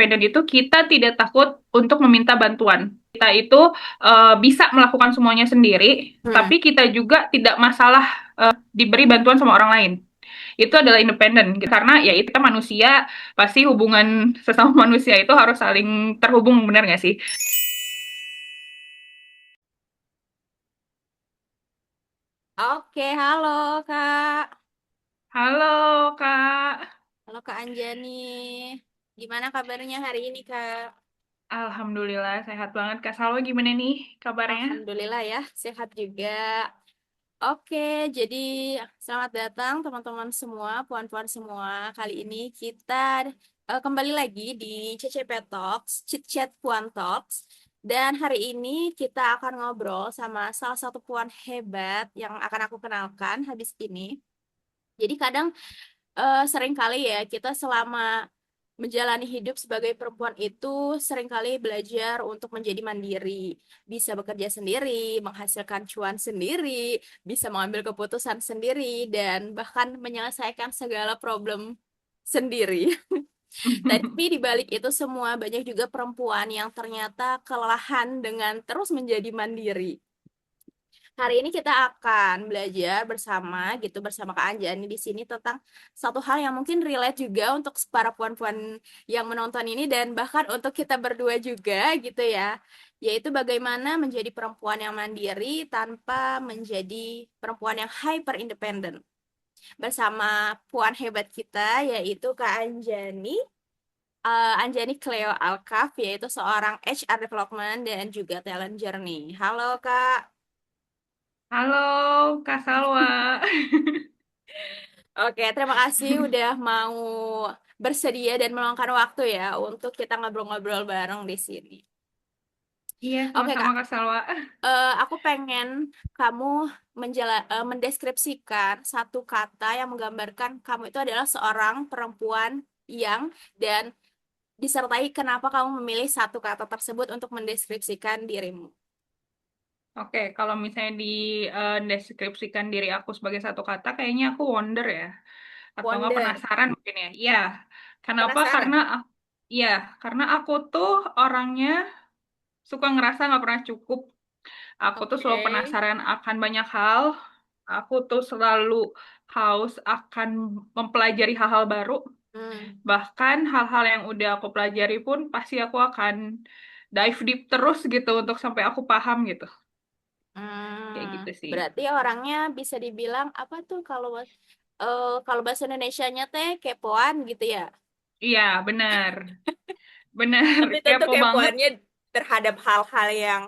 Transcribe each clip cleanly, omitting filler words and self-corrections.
independen itu kita tidak takut untuk meminta bantuan. Kita itu bisa melakukan semuanya sendiri, Hmm. tapi kita juga tidak masalah diberi bantuan sama orang lain. Itu adalah independen karena ya itu kita manusia, pasti hubungan sesama manusia itu harus saling terhubung, benar nggak sih? Oke, halo Kak. Halo Kak. Halo Kak Anjani. Gimana kabarnya hari ini Kak? Alhamdulillah sehat banget. Kak Salwa gimana nih kabarnya? Alhamdulillah ya, sehat juga. Oke, jadi selamat datang teman-teman semua, puan-puan semua. Kali ini kita kembali lagi di CCP Talks, Chit Chat Puan Talks. Dan hari ini kita akan ngobrol sama salah satu puan hebat yang akan aku kenalkan habis ini. Jadi kadang sering kali ya kita selama menjalani hidup sebagai perempuan itu seringkali belajar untuk menjadi mandiri, bisa bekerja sendiri, menghasilkan cuan sendiri, bisa mengambil keputusan sendiri, dan bahkan menyelesaikan segala problem sendiri. Tapi di balik itu semua banyak juga perempuan yang ternyata kelelahan dengan terus menjadi mandiri. Hari ini kita akan belajar bersama gitu bersama Kak Anjani di sini tentang satu hal yang mungkin relate juga untuk para puan-puan yang menonton ini dan bahkan untuk kita berdua juga gitu ya, yaitu bagaimana menjadi perempuan yang mandiri tanpa menjadi perempuan yang hyper independent. Bersama puan hebat kita yaitu Kak Anjani, Anjani Cleo Alkaf yaitu seorang HR development dan juga talent journey. Halo Kak. Halo Kak Salwa. Oke, terima kasih udah mau bersedia dan meluangkan waktu ya untuk kita ngobrol-ngobrol bareng di sini. Iya, Oke, sama-sama Kak. Kak Salwa. Aku pengen kamu mendeskripsikan satu kata yang menggambarkan kamu itu adalah seorang perempuan yang dan disertai kenapa kamu memilih satu kata tersebut untuk mendeskripsikan dirimu. Oke, kalau misalnya deskripsikan diri aku sebagai satu kata, kayaknya aku wonder ya. Atau nggak Wonder. penasaran mungkin ya. Iya, kenapa? Penasaran? Iya, karena aku tuh orangnya suka ngerasa nggak pernah cukup. Aku tuh selalu Oke. penasaran akan banyak hal. Aku tuh selalu haus akan mempelajari hal-hal baru. Hmm. Bahkan hal-hal yang udah aku pelajari pun pasti aku akan dive deep terus gitu untuk sampai aku paham gitu. Kayak gitu sih. Berarti orangnya bisa dibilang apa tuh kalau bahasa Indonesianya teh kepoan gitu ya. Iya, benar. Benar, Tapi tentu kepo banget. kepoannya terhadap hal-hal yang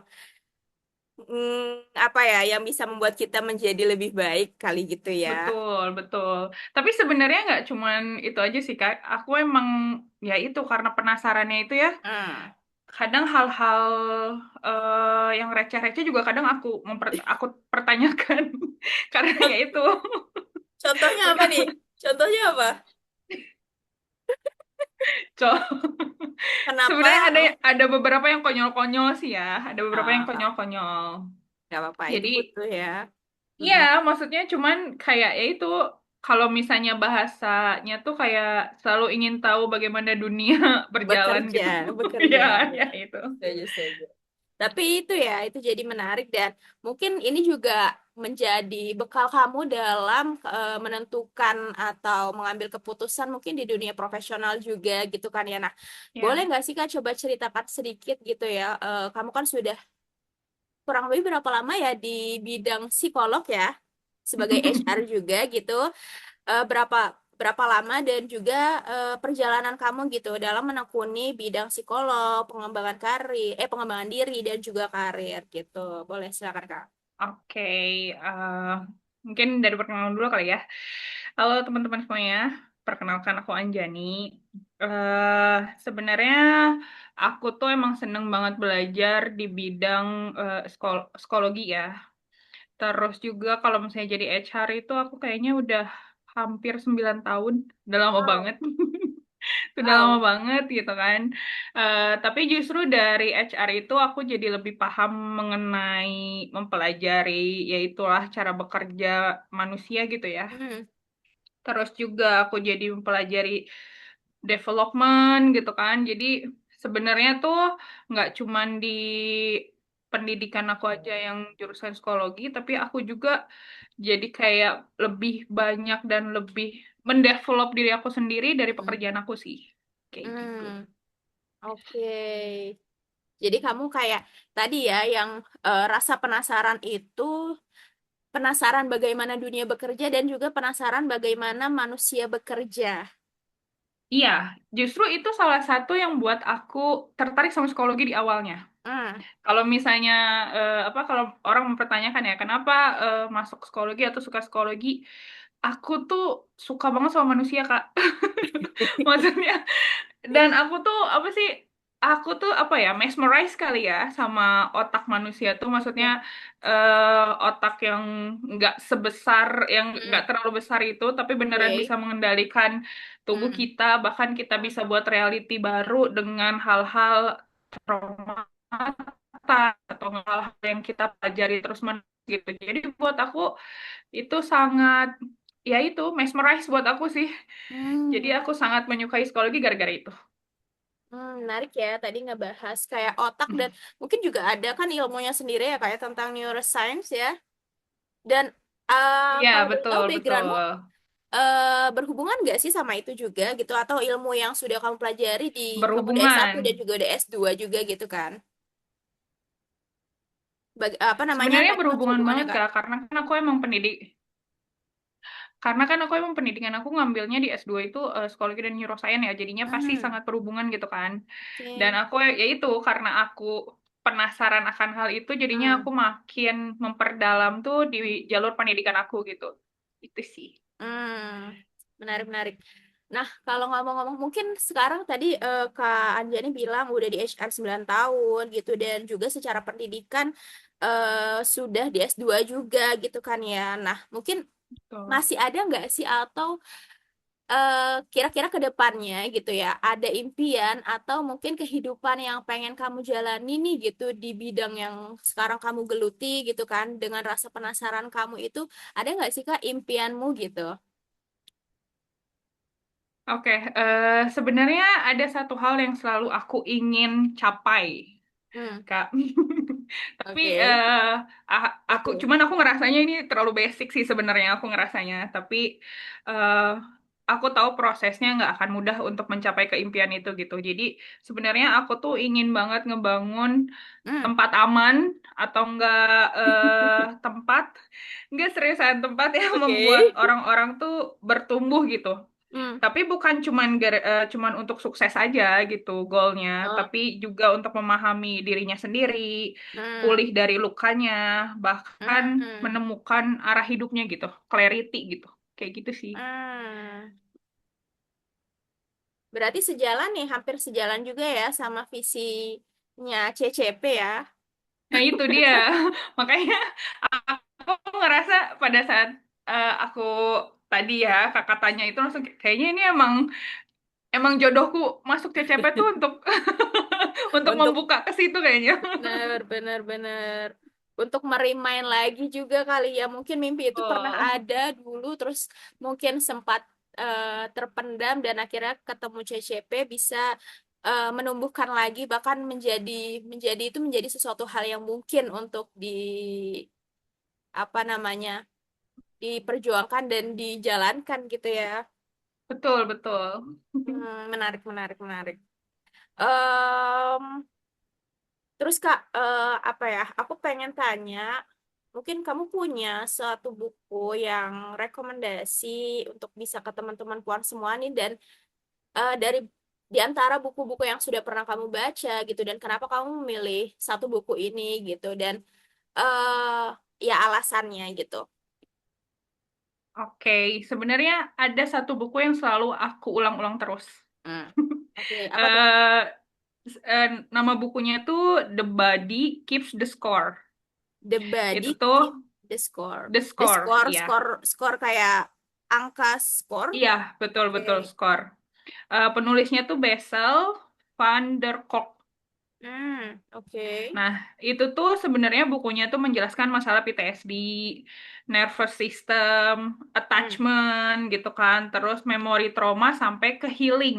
apa ya, yang bisa membuat kita menjadi lebih baik kali gitu ya. Betul, betul. Tapi sebenarnya nggak cuman itu aja sih, Kak. Aku emang ya itu karena penasarannya itu ya. Hmm. Kadang hal-hal yang receh-receh juga kadang aku pertanyakan. Karena ya Con- itu. Contohnya apa nih? Contohnya apa? Kenapa? Sebenarnya Oh, ada beberapa yang konyol-konyol sih ya. Ada beberapa yang ah, konyol-konyol. nggak apa-apa, itu Jadi butuh ya. iya, Mm-mm. maksudnya cuman kayak ya itu kalau misalnya bahasanya tuh kayak selalu ingin tahu bagaimana dunia berjalan Bekerja, gitu. bekerja. Ya, Ya. ya itu. Setuju, setuju. Tapi itu ya, itu jadi menarik dan mungkin ini juga menjadi bekal kamu dalam menentukan atau mengambil keputusan mungkin di dunia profesional juga gitu kan ya. Nah, boleh Ya. nggak sih Kak coba ceritakan sedikit gitu ya. Kamu kan sudah kurang lebih berapa lama ya di bidang psikolog ya, sebagai HR juga gitu. Berapa berapa lama dan juga perjalanan kamu gitu dalam menekuni bidang psikolog, pengembangan diri dan juga karir gitu. Boleh silakan Kak. Oke, eh, mungkin dari perkenalan dulu kali ya. Halo teman-teman semuanya, perkenalkan aku Anjani. eh Sebenarnya aku tuh emang seneng banget belajar di bidang psikologi ya. Terus juga kalau misalnya jadi HR itu aku kayaknya udah hampir 9 tahun, udah lama Wow, banget. Udah lama wow. banget gitu kan. Tapi justru dari HR itu aku jadi lebih paham mengenai mempelajari yaitulah cara bekerja manusia gitu ya. Hmm. Terus juga aku jadi mempelajari development gitu kan. Jadi sebenarnya tuh nggak cuman di pendidikan aku aja yang jurusan psikologi, tapi aku juga jadi kayak lebih banyak dan lebih mendevelop diri aku sendiri dari Hmm. pekerjaan aku sih. Kayak gitu. Hmm, oke. Jadi kamu kayak tadi ya yang rasa penasaran itu penasaran bagaimana dunia bekerja dan juga penasaran bagaimana manusia bekerja. Iya, justru itu salah satu yang buat aku tertarik sama psikologi di awalnya. Hmm. Kalau misalnya kalau orang mempertanyakan ya kenapa masuk psikologi atau suka psikologi, aku tuh suka banget sama manusia, Kak. Maksudnya, dan aku tuh apa sih? Aku tuh apa ya, mesmerize kali ya sama otak manusia tuh, maksudnya Ya. otak yang yang nggak Hmm. terlalu besar itu, tapi beneran Oke. bisa mengendalikan tubuh Hmm. kita, bahkan kita bisa buat reality baru dengan hal-hal atau hal-hal yang kita pelajari terus menerus gitu. Jadi buat aku itu sangat ya itu mesmerize buat aku sih. Jadi Hmm. aku sangat menyukai psikologi gara-gara itu. Menarik ya tadi ngebahas kayak otak dan mungkin juga ada kan ilmunya sendiri ya kayak tentang neuroscience ya. Dan Iya, kalau boleh betul, tahu betul. backgroundmu berhubungan nggak sih sama itu juga gitu atau ilmu yang sudah kamu pelajari di kamu udah S1 Berhubungan. dan juga udah S2 juga gitu kan? Apa namanya Sebenarnya teknologi berhubungan hubungannya banget Kak? Kak, karena kan aku emang pendidikan aku ngambilnya di S2 itu psikologi dan neuroscience ya, jadinya pasti Hmm, sangat berhubungan gitu kan. Dan oke. aku ya itu karena aku penasaran akan hal itu, jadinya Hmm, aku makin memperdalam tuh di jalur pendidikan aku gitu. Itu sih. hmm, menarik menarik. Nah, kalau ngomong-ngomong mungkin sekarang tadi Kak Anjani bilang udah di HR 9 tahun gitu dan juga secara pendidikan sudah di S2 juga gitu kan ya. Nah, mungkin Betul. masih ada nggak sih atau kira-kira ke depannya gitu ya, ada impian atau mungkin kehidupan yang pengen kamu jalani nih gitu di bidang yang sekarang kamu geluti gitu kan, dengan rasa penasaran kamu itu, ada nggak sih Kak impianmu gitu? Oke, sebenarnya ada satu hal yang selalu aku ingin capai, Hmm, Kak. Tapi oke. Itu. aku ngerasanya ini terlalu basic sih sebenarnya aku ngerasanya. Tapi eh, aku tahu prosesnya nggak akan mudah untuk mencapai keimpian itu gitu. Jadi sebenarnya aku tuh ingin banget ngebangun Hmm, tempat aman atau enggak tempat enggak seriusan tempat yang oke. membuat orang-orang tuh bertumbuh gitu. Hmm, Tapi bukan cuman untuk sukses aja gitu goalnya, oh, tapi juga untuk memahami dirinya sendiri, hmm, pulih dari lukanya, bahkan hmm, menemukan arah hidupnya gitu, clarity gitu. Kayak gitu sih. hmm. Berarti sejalan nih, hampir sejalan juga ya sama visinya CCP ya. Nah, itu dia. Makanya aku ngerasa pada saat aku tadi ya kakak tanya itu langsung kayaknya ini emang emang jodohku masuk CCP tuh untuk untuk Untuk membuka ke situ kayaknya. benar, benar, benar. Untuk merimain lagi juga kali ya. Mungkin mimpi itu pernah Oh, ada dulu, terus mungkin sempat terpendam dan akhirnya ketemu CCP bisa menumbuhkan lagi, bahkan menjadi itu menjadi sesuatu hal yang mungkin untuk di apa namanya diperjuangkan dan dijalankan gitu ya. betul, betul. Menarik, menarik, menarik. Em, Terus Kak, apa ya? Aku pengen tanya, mungkin kamu punya suatu buku yang rekomendasi untuk bisa ke teman-teman puan semua nih dan dari di antara buku-buku yang sudah pernah kamu baca gitu dan kenapa kamu memilih satu buku ini gitu dan ya alasannya gitu. Oke, sebenarnya ada satu buku yang selalu aku ulang-ulang terus. Hmm. Oke, apa tuh? eh Nama bukunya tuh The Body Keeps the Score. The Itu Body tuh Keep the Score. The The Score, Score, iya. skor kayak angka skor. Iya, betul-betul Oke. score. Penulisnya tuh Bessel van der Kolk. Oke. Nah, itu tuh sebenarnya bukunya tuh menjelaskan masalah PTSD, nervous system, Hmm. attachment gitu kan, terus memori trauma sampai ke healing.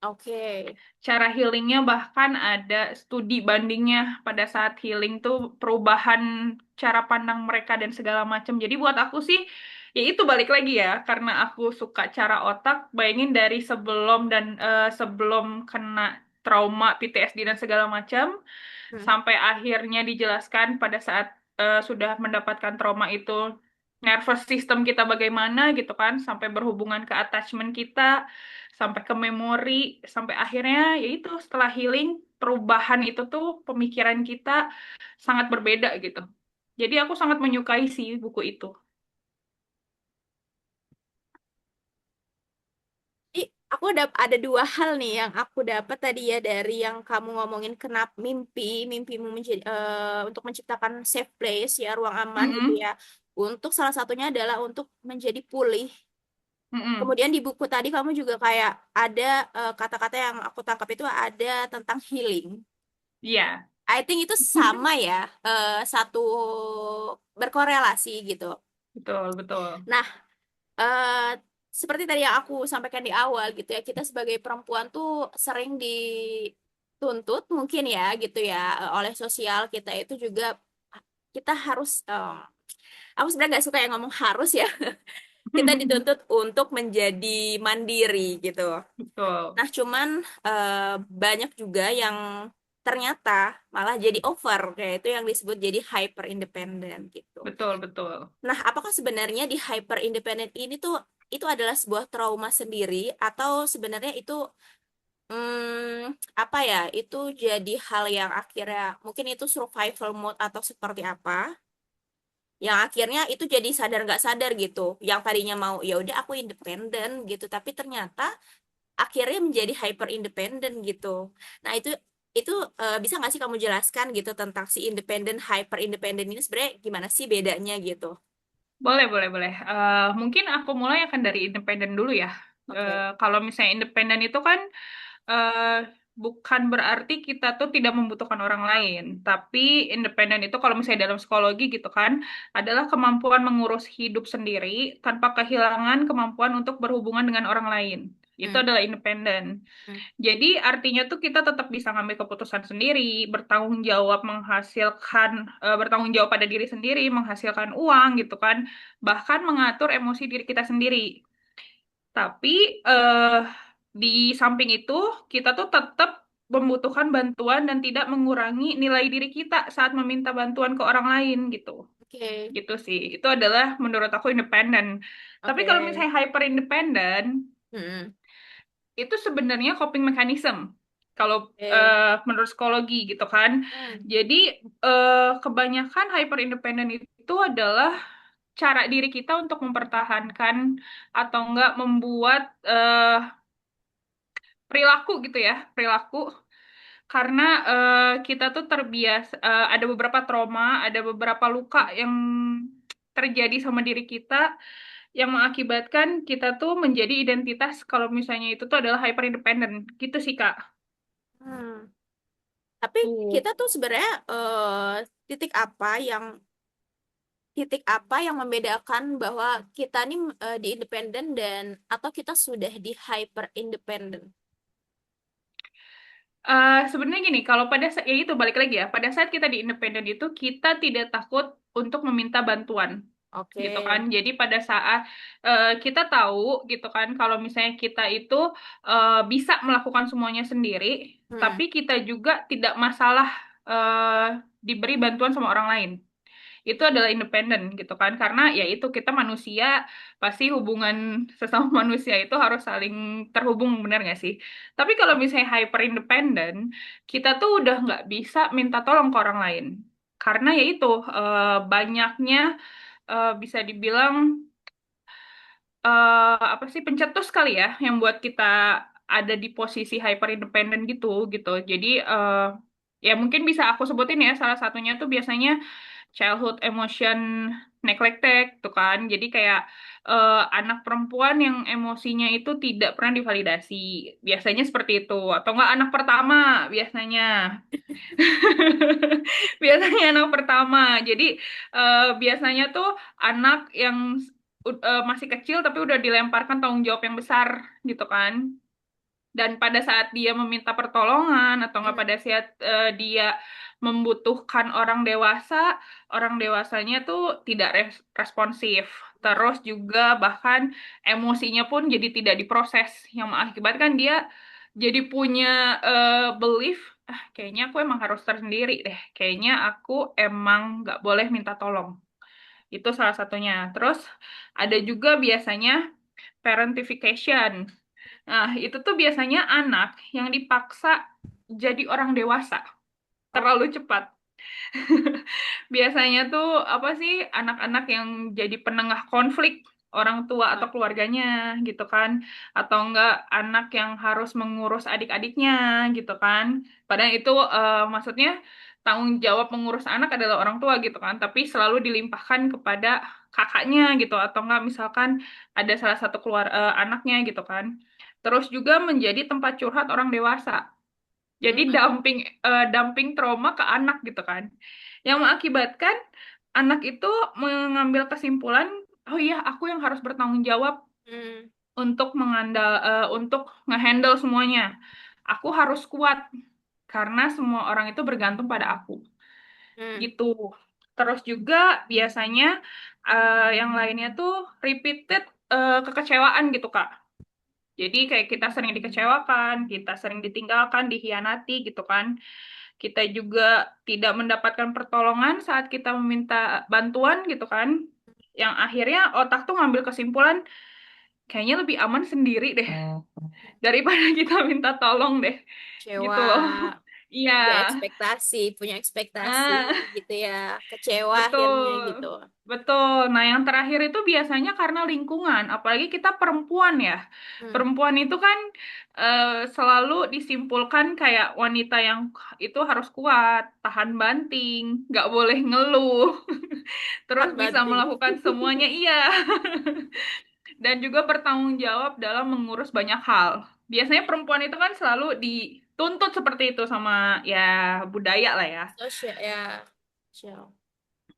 Oke. Cara healingnya bahkan ada studi bandingnya pada saat healing tuh perubahan cara pandang mereka dan segala macam. Jadi buat aku sih ya itu balik lagi ya karena aku suka cara otak. Bayangin dari sebelum kena trauma PTSD dan segala macam Hmm. sampai akhirnya dijelaskan pada saat sudah mendapatkan trauma itu nervous system kita bagaimana gitu kan sampai berhubungan ke attachment kita sampai ke memori sampai akhirnya yaitu setelah healing perubahan itu tuh pemikiran kita sangat berbeda gitu. Jadi aku sangat menyukai sih buku itu. Aku ada dua hal nih yang aku dapat tadi ya dari yang kamu ngomongin kenapa mimpimu menjadi untuk menciptakan safe place ya ruang aman gitu Mm-mm. ya. Untuk salah satunya adalah untuk menjadi pulih. Mm-mm. Kemudian di buku tadi kamu juga kayak ada kata-kata yang aku tangkap itu ada tentang healing. Iya, I think itu sama ya, satu berkorelasi gitu. betul, betul. Nah, eh, seperti tadi yang aku sampaikan di awal gitu ya, kita sebagai perempuan tuh sering dituntut mungkin ya gitu ya oleh sosial kita itu juga kita harus aku sebenarnya nggak suka yang ngomong harus ya. Kita dituntut untuk menjadi mandiri gitu. Betul, Nah, cuman banyak juga yang ternyata malah jadi over, kayak itu yang disebut jadi hyper independent gitu. betul, betul. Nah, apakah sebenarnya di hyper independent ini tuh itu adalah sebuah trauma sendiri atau sebenarnya itu apa ya? Itu jadi hal yang akhirnya mungkin itu survival mode atau seperti apa? Yang akhirnya itu jadi sadar nggak sadar gitu. Yang tadinya mau ya udah aku independen gitu, tapi ternyata akhirnya menjadi hyper independent gitu. Nah, itu bisa nggak sih kamu jelaskan gitu tentang si independent hyper independent ini sebenarnya gimana sih bedanya gitu? Boleh, boleh, boleh. Mungkin aku mulai akan dari independen dulu ya. Oke. Kalau misalnya independen itu kan eh, bukan berarti kita tuh tidak membutuhkan orang lain, tapi independen itu kalau misalnya dalam psikologi gitu kan, adalah kemampuan mengurus hidup sendiri tanpa kehilangan kemampuan untuk berhubungan dengan orang lain. Itu Hmm. adalah independen. Hmm. Jadi artinya tuh kita tetap bisa ngambil keputusan sendiri, bertanggung jawab bertanggung jawab pada diri sendiri, menghasilkan uang gitu kan, bahkan mengatur emosi diri kita sendiri. Tapi eh, di samping itu kita tuh tetap membutuhkan bantuan dan tidak mengurangi nilai diri kita saat meminta bantuan ke orang lain gitu. Oke. Gitu sih. Itu adalah menurut aku independen. Tapi kalau Oke. misalnya hyper independen Hmm. itu sebenarnya coping mechanism kalau Oke. menurut psikologi gitu kan. Hmm. Jadi kebanyakan hyper independent itu adalah cara diri kita untuk mempertahankan atau enggak membuat perilaku gitu ya, perilaku karena kita tuh terbiasa ada beberapa trauma, ada beberapa luka yang terjadi sama diri kita yang mengakibatkan kita tuh menjadi identitas kalau misalnya itu tuh adalah hyper independent gitu sih Kak. Hmm. Tapi Tuh. kita tuh sebenarnya titik apa yang titik apa yang membedakan bahwa kita nih di independen dan atau kita sudah di hyper independen? Sebenarnya gini, kalau ya itu balik lagi ya, pada saat kita di independen itu kita tidak takut untuk meminta bantuan, gitu Oke. kan. Jadi pada saat kita tahu gitu kan, kalau misalnya kita itu bisa melakukan semuanya sendiri, Hmm. tapi kita juga tidak masalah eh, diberi bantuan sama orang lain. Itu adalah independen gitu kan karena ya itu kita manusia pasti hubungan sesama manusia itu harus saling terhubung benar nggak sih tapi kalau misalnya hyper independen kita tuh udah nggak bisa minta tolong ke orang lain karena ya itu banyaknya bisa dibilang apa sih pencetus kali ya yang buat kita ada di posisi hyper independen gitu jadi ya mungkin bisa aku sebutin ya salah satunya tuh biasanya childhood emotion neglected tuh kan. Jadi kayak anak perempuan yang emosinya itu tidak pernah divalidasi. Biasanya seperti itu. Atau enggak anak pertama biasanya. Biasanya anak pertama. Jadi biasanya tuh anak yang masih kecil tapi udah dilemparkan tanggung jawab yang besar gitu kan. Dan pada saat dia meminta pertolongan atau nggak Hmm. pada saat dia membutuhkan orang dewasanya tuh tidak responsif. Terus juga bahkan emosinya pun jadi tidak diproses, yang mengakibatkan dia jadi punya belief, ah, kayaknya aku emang harus tersendiri deh. Kayaknya aku emang nggak boleh minta tolong. Itu salah satunya. Terus ada juga biasanya parentification. Nah, itu tuh biasanya anak yang dipaksa jadi orang dewasa Oh. terlalu cepat. Biasanya tuh apa sih anak-anak yang jadi penengah konflik orang tua atau Ah. keluarganya gitu kan, atau enggak anak yang harus mengurus adik-adiknya gitu kan. Padahal itu maksudnya tanggung jawab mengurus anak adalah orang tua gitu kan, tapi selalu dilimpahkan kepada kakaknya gitu atau enggak misalkan ada salah satu anaknya gitu kan. Terus juga menjadi tempat curhat orang dewasa. Jadi Hmm. dumping trauma ke anak gitu kan. Yang mengakibatkan anak itu mengambil kesimpulan, oh iya aku yang harus bertanggung jawab Hmm. untuk ngehandle semuanya. Aku harus kuat karena semua orang itu bergantung pada aku. Hmm. Gitu. Terus juga biasanya yang lainnya tuh repeated kekecewaan gitu Kak. Jadi kayak kita sering dikecewakan, kita sering ditinggalkan, dikhianati gitu kan. Kita juga tidak mendapatkan pertolongan saat kita meminta bantuan gitu kan. Yang akhirnya otak tuh ngambil kesimpulan, kayaknya lebih aman sendiri deh daripada kita minta tolong deh. Gitu loh. Kecewa, Iya. punya ekspektasi Ah. gitu ya, kecewa akhirnya gitu. Betul, betul. Nah, yang terakhir itu biasanya karena lingkungan, apalagi kita perempuan ya. Hmm. Perempuan itu kan eh, selalu disimpulkan kayak wanita yang itu harus kuat, tahan banting, nggak boleh ngeluh, terus Tahan bisa banting. melakukan semuanya, iya, dan juga bertanggung jawab dalam mengurus banyak hal. Biasanya perempuan itu kan selalu dituntut seperti itu sama ya budaya lah ya. Sosial ya. Sosial.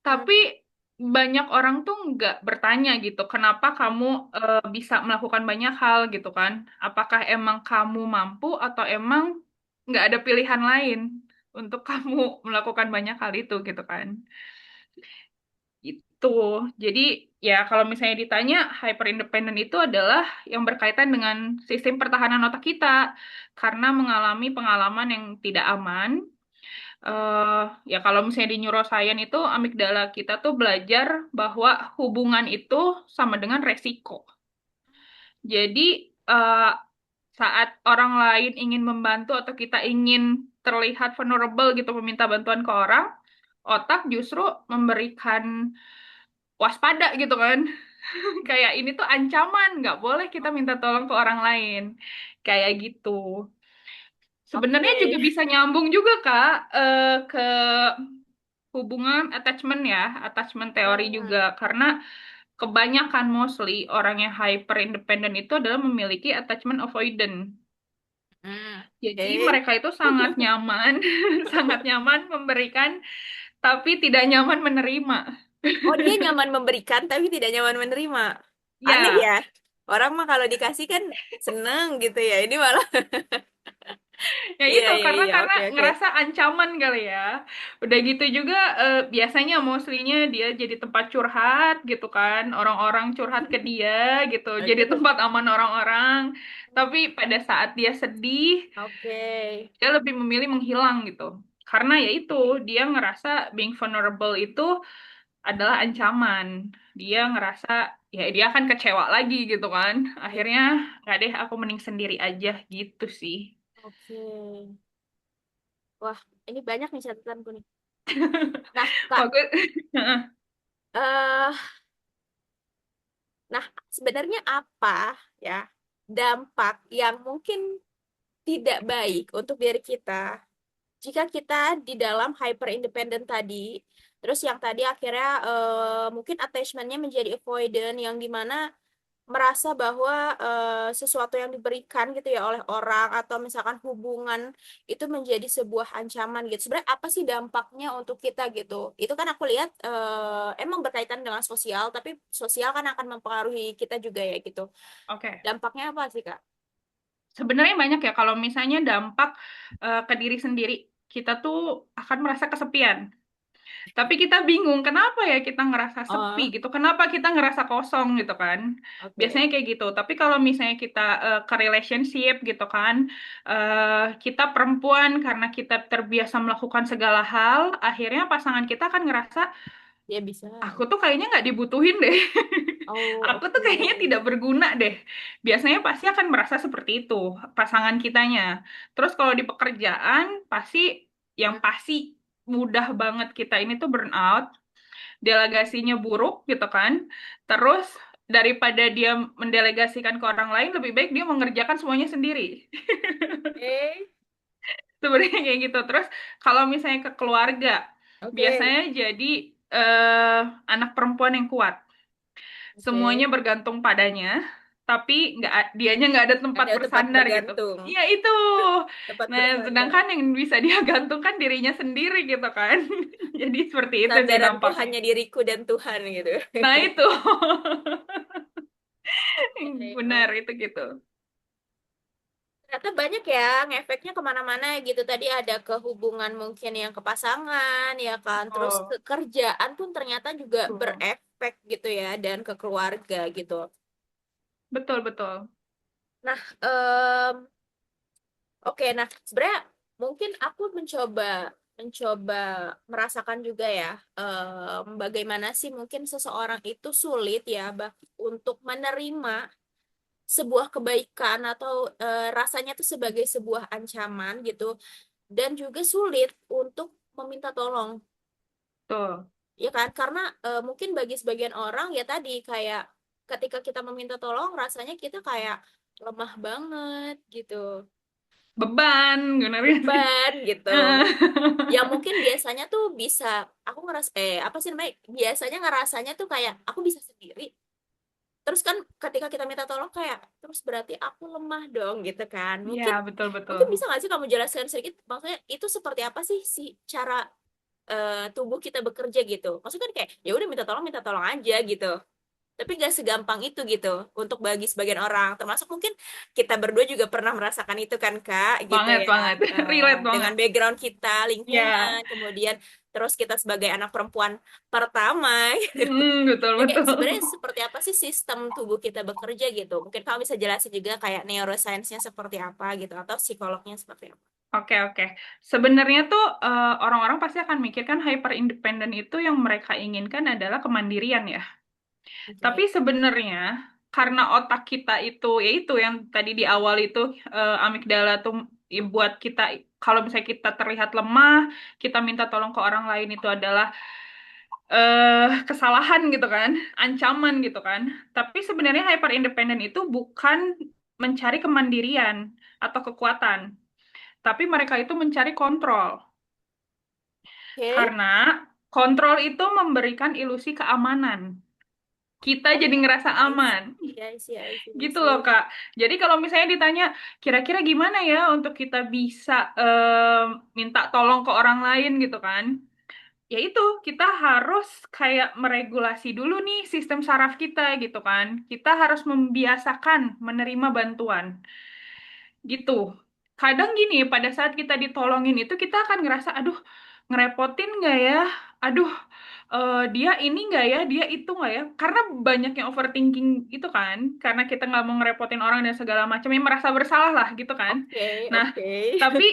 Tapi Hmm. banyak orang tuh nggak bertanya gitu, kenapa kamu bisa melakukan banyak hal gitu kan? Apakah emang kamu mampu atau emang nggak ada pilihan lain untuk kamu melakukan banyak hal itu gitu kan? Itu. Jadi ya kalau misalnya ditanya hyper independent itu adalah yang berkaitan dengan sistem pertahanan otak kita karena mengalami pengalaman yang tidak aman. Ya kalau misalnya di neuroscience itu amigdala kita tuh belajar bahwa hubungan itu sama dengan resiko. Jadi eh, saat orang lain ingin membantu atau kita ingin terlihat vulnerable gitu meminta bantuan ke orang, otak justru memberikan waspada gitu kan. Kayak ini tuh ancaman, nggak boleh kita minta tolong ke orang lain. Kayak gitu. Sebenarnya juga Oke. bisa nyambung juga Kak ke hubungan attachment ya, attachment teori Hmm. juga karena kebanyakan mostly orang yang hyper independent itu adalah memiliki attachment avoidant. Hmm. Jadi Oke. mereka itu sangat nyaman, sangat nyaman memberikan tapi tidak nyaman menerima. Oh, dia nyaman memberikan tapi tidak nyaman menerima. Aneh Ya, ya. Orang mah kalau dikasih kan seneng gitu ya. Ini malah. ya Iya, itu iya, karena iya. Oke, oke. ngerasa ancaman kali ya. Udah gitu juga biasanya mostly-nya dia jadi tempat curhat gitu kan. Orang-orang curhat ke dia gitu. Jadi Oke. tempat aman orang-orang. Tapi pada saat dia sedih, Oke. dia lebih memilih menghilang gitu. Karena ya itu, dia ngerasa being vulnerable itu adalah ancaman. Dia ngerasa ya dia akan kecewa lagi gitu kan. Akhirnya nggak deh, aku mending sendiri aja gitu sih. Oke. Wah, ini banyak nih catatanku nih. Nah, Kak, Bagus. eh nah sebenarnya apa ya dampak yang mungkin tidak baik untuk diri kita jika kita di dalam hyper independent tadi, terus yang tadi akhirnya mungkin attachmentnya menjadi avoidant yang dimana merasa bahwa sesuatu yang diberikan gitu ya oleh orang atau misalkan hubungan itu menjadi sebuah ancaman gitu. Sebenarnya apa sih dampaknya untuk kita gitu? Itu kan aku lihat emang berkaitan dengan sosial, tapi sosial kan akan mempengaruhi kita juga ya gitu. Oke. Dampaknya apa sih, Kak? Sebenarnya banyak ya kalau misalnya dampak ke diri sendiri. Kita tuh akan merasa kesepian. Tapi kita bingung, kenapa ya kita ngerasa sepi Oh, gitu? Kenapa kita ngerasa kosong gitu kan? oke. Biasanya kayak gitu. Tapi kalau misalnya kita ke relationship gitu kan, kita perempuan karena kita terbiasa melakukan segala hal, akhirnya pasangan kita akan ngerasa, Ya bisa. aku tuh kayaknya nggak dibutuhin deh. Oh, Aku tuh kayaknya oke. tidak berguna deh. Biasanya pasti akan merasa seperti itu pasangan kitanya. Terus kalau di pekerjaan pasti yang pasti mudah banget kita ini tuh burn out, delegasinya buruk gitu kan. Terus daripada dia mendelegasikan ke orang lain, lebih baik dia mengerjakan semuanya sendiri. Oke. Sebenarnya kayak gitu. Terus kalau misalnya ke keluarga, Oke. biasanya jadi eh, anak perempuan yang kuat. Semuanya Oke. bergantung padanya, tapi dianya nggak ada tempat Ada tempat bersandar gitu. bergantung. Iya itu. Tempat Nah, bersandar. sedangkan yang bisa dia gantungkan dirinya sendiri gitu kan. Jadi seperti itu sih Sandaranku dampaknya. hanya diriku dan Tuhan gitu. Nah itu, Oke, benar oh. itu gitu. Ternyata banyak ya ngefeknya kemana-mana gitu. Tadi ada ke hubungan mungkin yang ke pasangan ya kan. Terus ke Oh, kerjaan pun ternyata juga betul. berefek gitu ya. Dan ke keluarga gitu. Betul, betul. Nah, oke, nah sebenarnya mungkin aku mencoba mencoba merasakan juga ya bagaimana sih mungkin seseorang itu sulit ya untuk menerima sebuah kebaikan atau rasanya tuh sebagai sebuah ancaman gitu dan juga sulit untuk meminta tolong Betul. ya kan karena mungkin bagi sebagian orang ya tadi kayak ketika kita meminta tolong rasanya kita kayak lemah banget gitu Beban, benar gak sih? beban gitu Eh, yang mungkin biasanya tuh bisa aku apa sih namanya biasanya ngerasanya tuh kayak aku bisa sendiri terus kan ketika kita minta tolong kayak terus berarti aku lemah dong gitu kan Iya, mungkin betul-betul. mungkin bisa nggak sih kamu jelaskan sedikit maksudnya itu seperti apa sih si cara tubuh kita bekerja gitu maksudnya kan kayak ya udah minta tolong aja gitu tapi gak segampang itu gitu untuk bagi sebagian orang termasuk mungkin kita berdua juga pernah merasakan itu kan Kak gitu Banget, ya. banget. Relate Dengan banget. background kita lingkungan Ya, kemudian terus kita sebagai anak perempuan pertama gitu. betul, Ya kayak sebenarnya betul. seperti apa sih sistem tubuh kita bekerja gitu mungkin kamu bisa jelasin juga kayak neuroscience-nya seperti apa gitu atau psikolognya seperti apa. Oke, oke. Sebenarnya tuh orang-orang pasti akan mikir kan hyper independent itu yang mereka inginkan adalah kemandirian ya. Tapi Oke. sebenarnya karena otak kita itu yaitu yang tadi di awal itu amigdala tuh buat kita kalau misalnya kita terlihat lemah, kita minta tolong ke orang lain itu adalah kesalahan gitu kan, ancaman gitu kan. Tapi sebenarnya hyper independent itu bukan mencari kemandirian atau kekuatan, tapi mereka itu mencari kontrol. Oke. Karena kontrol itu memberikan ilusi keamanan. Kita jadi Oh, ngerasa I aman. see, I see, I see, I Gitu loh, see. Kak. Jadi kalau misalnya ditanya, kira-kira gimana ya untuk kita bisa minta tolong ke orang lain gitu kan? Ya itu, kita harus kayak meregulasi dulu nih sistem saraf kita gitu kan. Kita harus membiasakan menerima bantuan. Gitu. Kadang gini, pada saat kita ditolongin itu kita akan ngerasa, aduh, ngerepotin nggak ya? Aduh, dia ini nggak ya? Dia itu nggak ya? Karena banyak yang overthinking itu kan, karena kita nggak mau ngerepotin orang dan segala macam, yang merasa bersalah lah gitu kan. Oke, Nah, oke. tapi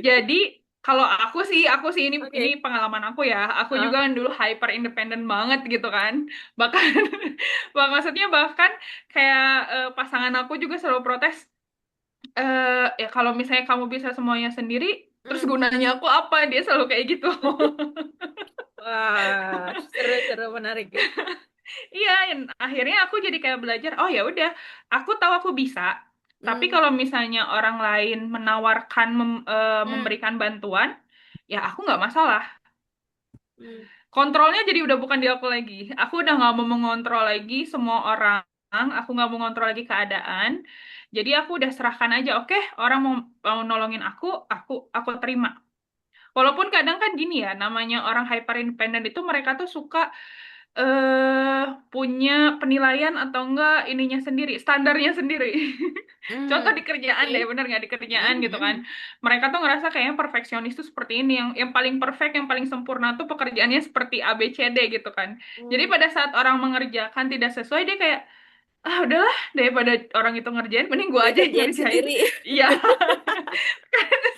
jadi kalau aku sih ini Oke. pengalaman aku ya. Aku juga Ah, kan dulu hyper independent banget gitu kan. Bahkan maksudnya bahkan kayak pasangan aku juga selalu protes ya kalau misalnya kamu bisa semuanya sendiri, terus hmm. gunanya aku apa? Dia selalu kayak gitu. Wah, seru-seru menarik. Iya, akhirnya aku jadi kayak belajar, oh ya udah, aku tahu aku bisa. Tapi Hmm, kalau misalnya orang lain menawarkan hmm, memberikan bantuan, ya aku nggak masalah. hmm, Kontrolnya jadi udah bukan di aku lagi. Aku udah nggak mau mengontrol lagi semua orang. Aku nggak mau mengontrol lagi keadaan. Jadi aku udah serahkan aja. Oke, orang mau nolongin aku terima. Walaupun kadang kan gini ya, namanya orang hyper independent itu mereka tuh suka punya penilaian atau enggak ininya sendiri, standarnya sendiri. Contoh di kerjaan deh, Oke. bener nggak di kerjaan gitu kan? Mhm. Mereka tuh ngerasa kayaknya perfeksionis tuh seperti ini, yang paling perfect, yang paling sempurna tuh pekerjaannya seperti A B C D gitu kan. Jadi Hmm. pada saat orang mengerjakan tidak sesuai, dia kayak ah udahlah, daripada orang itu ngerjain, mending gua Gue aja yang kerjain ngerjain. sendiri. Iya.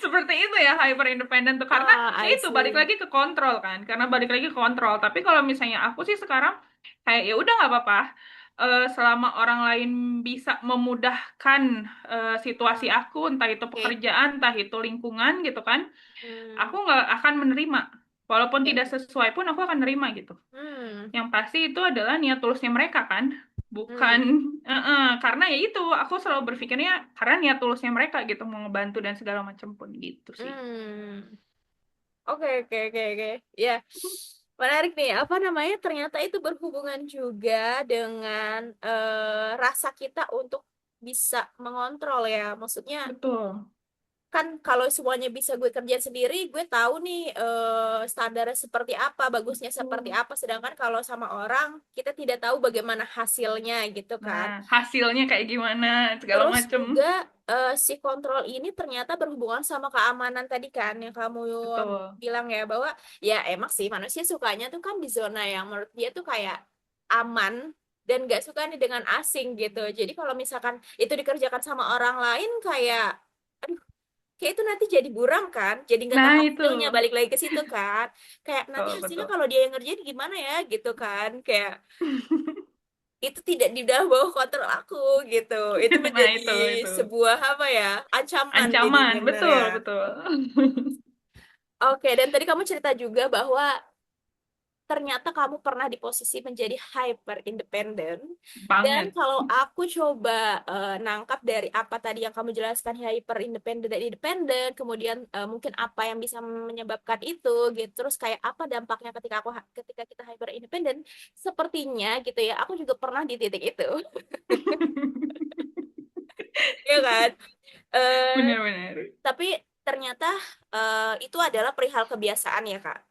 Seperti itu ya hyper independent tuh, karena Oh, ya I itu balik see. lagi ke kontrol kan, karena balik lagi ke kontrol. Tapi kalau misalnya aku sih sekarang kayak ya udah nggak apa-apa. Selama orang lain bisa memudahkan situasi Hmm. aku, entah itu Oke. pekerjaan, entah itu lingkungan gitu kan, Hmm. aku nggak akan menerima. Walaupun Oke, tidak oke. sesuai pun aku akan nerima gitu. Hmm. Yang pasti itu adalah niat tulusnya mereka kan, bukan Hmm. karena ya itu aku selalu berpikirnya karena niat tulusnya mereka gitu mau ngebantu dan segala macam pun gitu sih. Hmm. Oke, oke, oke, oke. Ya, menarik nih. Apa namanya? Ternyata itu berhubungan juga dengan rasa kita untuk bisa mengontrol ya. Maksudnya Betul. kan kalau semuanya bisa gue kerjain sendiri, gue tahu nih standarnya seperti apa, bagusnya seperti Betul. apa. Sedangkan kalau sama orang, kita tidak tahu bagaimana hasilnya gitu Nah, kan. hasilnya kayak gimana segala Terus macem. juga si kontrol ini ternyata berhubungan sama keamanan tadi kan yang kamu Betul. bilang ya bahwa ya emang sih manusia sukanya tuh kan di zona yang menurut dia tuh kayak aman dan gak suka nih dengan asing gitu. Jadi kalau misalkan itu dikerjakan sama orang lain kayak aduh kayak itu nanti jadi buram kan, jadi nggak tahu Nah, itu. hasilnya balik lagi ke situ kan. Kayak nanti Betul, hasilnya betul. kalau dia yang ngerjain gimana ya gitu kan. Kayak itu tidak di bawah kontrol aku gitu. Itu Nah, menjadi itu. sebuah apa ya, ancaman Ancaman, jadinya bener betul, ya. betul. Oke, dan tadi kamu cerita juga bahwa ternyata kamu pernah di posisi menjadi hyper independent. Dan Banget. kalau aku coba nangkap dari apa tadi yang kamu jelaskan hyper independent dan independent, kemudian mungkin apa yang bisa menyebabkan itu gitu. Terus kayak apa dampaknya ketika kita hyper independent? Sepertinya gitu ya, aku juga pernah di titik itu. Ya kan? Eh, Benar-benar. tapi ternyata itu adalah perihal kebiasaan ya Kak.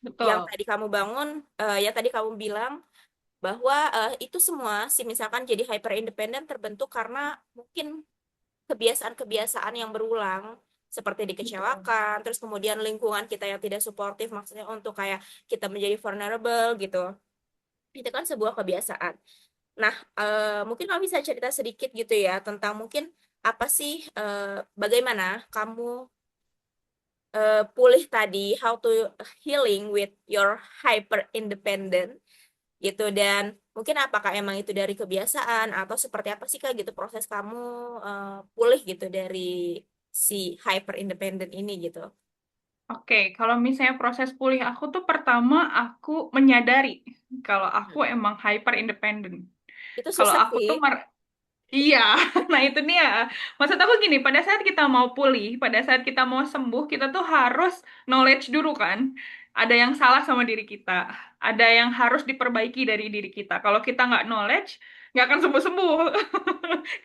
Yang Betul. tadi kamu bangun, yang tadi kamu bilang bahwa itu semua, si misalkan jadi hyper independent terbentuk karena mungkin kebiasaan-kebiasaan yang berulang, seperti Betul. dikecewakan, terus kemudian lingkungan kita yang tidak suportif, maksudnya untuk kayak kita menjadi vulnerable gitu. Itu kan sebuah kebiasaan. Nah, mungkin kamu bisa cerita sedikit gitu ya tentang mungkin apa sih, bagaimana kamu pulih tadi, how to healing with your hyper independent gitu dan mungkin apakah emang itu dari kebiasaan atau seperti apa sih Kak gitu proses kamu pulih gitu dari si hyper independent ini gitu. Oke, kalau misalnya proses pulih aku tuh pertama aku menyadari kalau aku Hmm. emang hyper independent. Itu Kalau susah aku sih. tuh iya, nah itu dia. Maksud aku gini, pada saat kita mau pulih, pada saat kita mau sembuh, kita tuh harus knowledge dulu kan. Ada yang salah sama diri kita, ada yang harus diperbaiki dari diri kita. Kalau kita nggak knowledge, nggak akan sembuh-sembuh.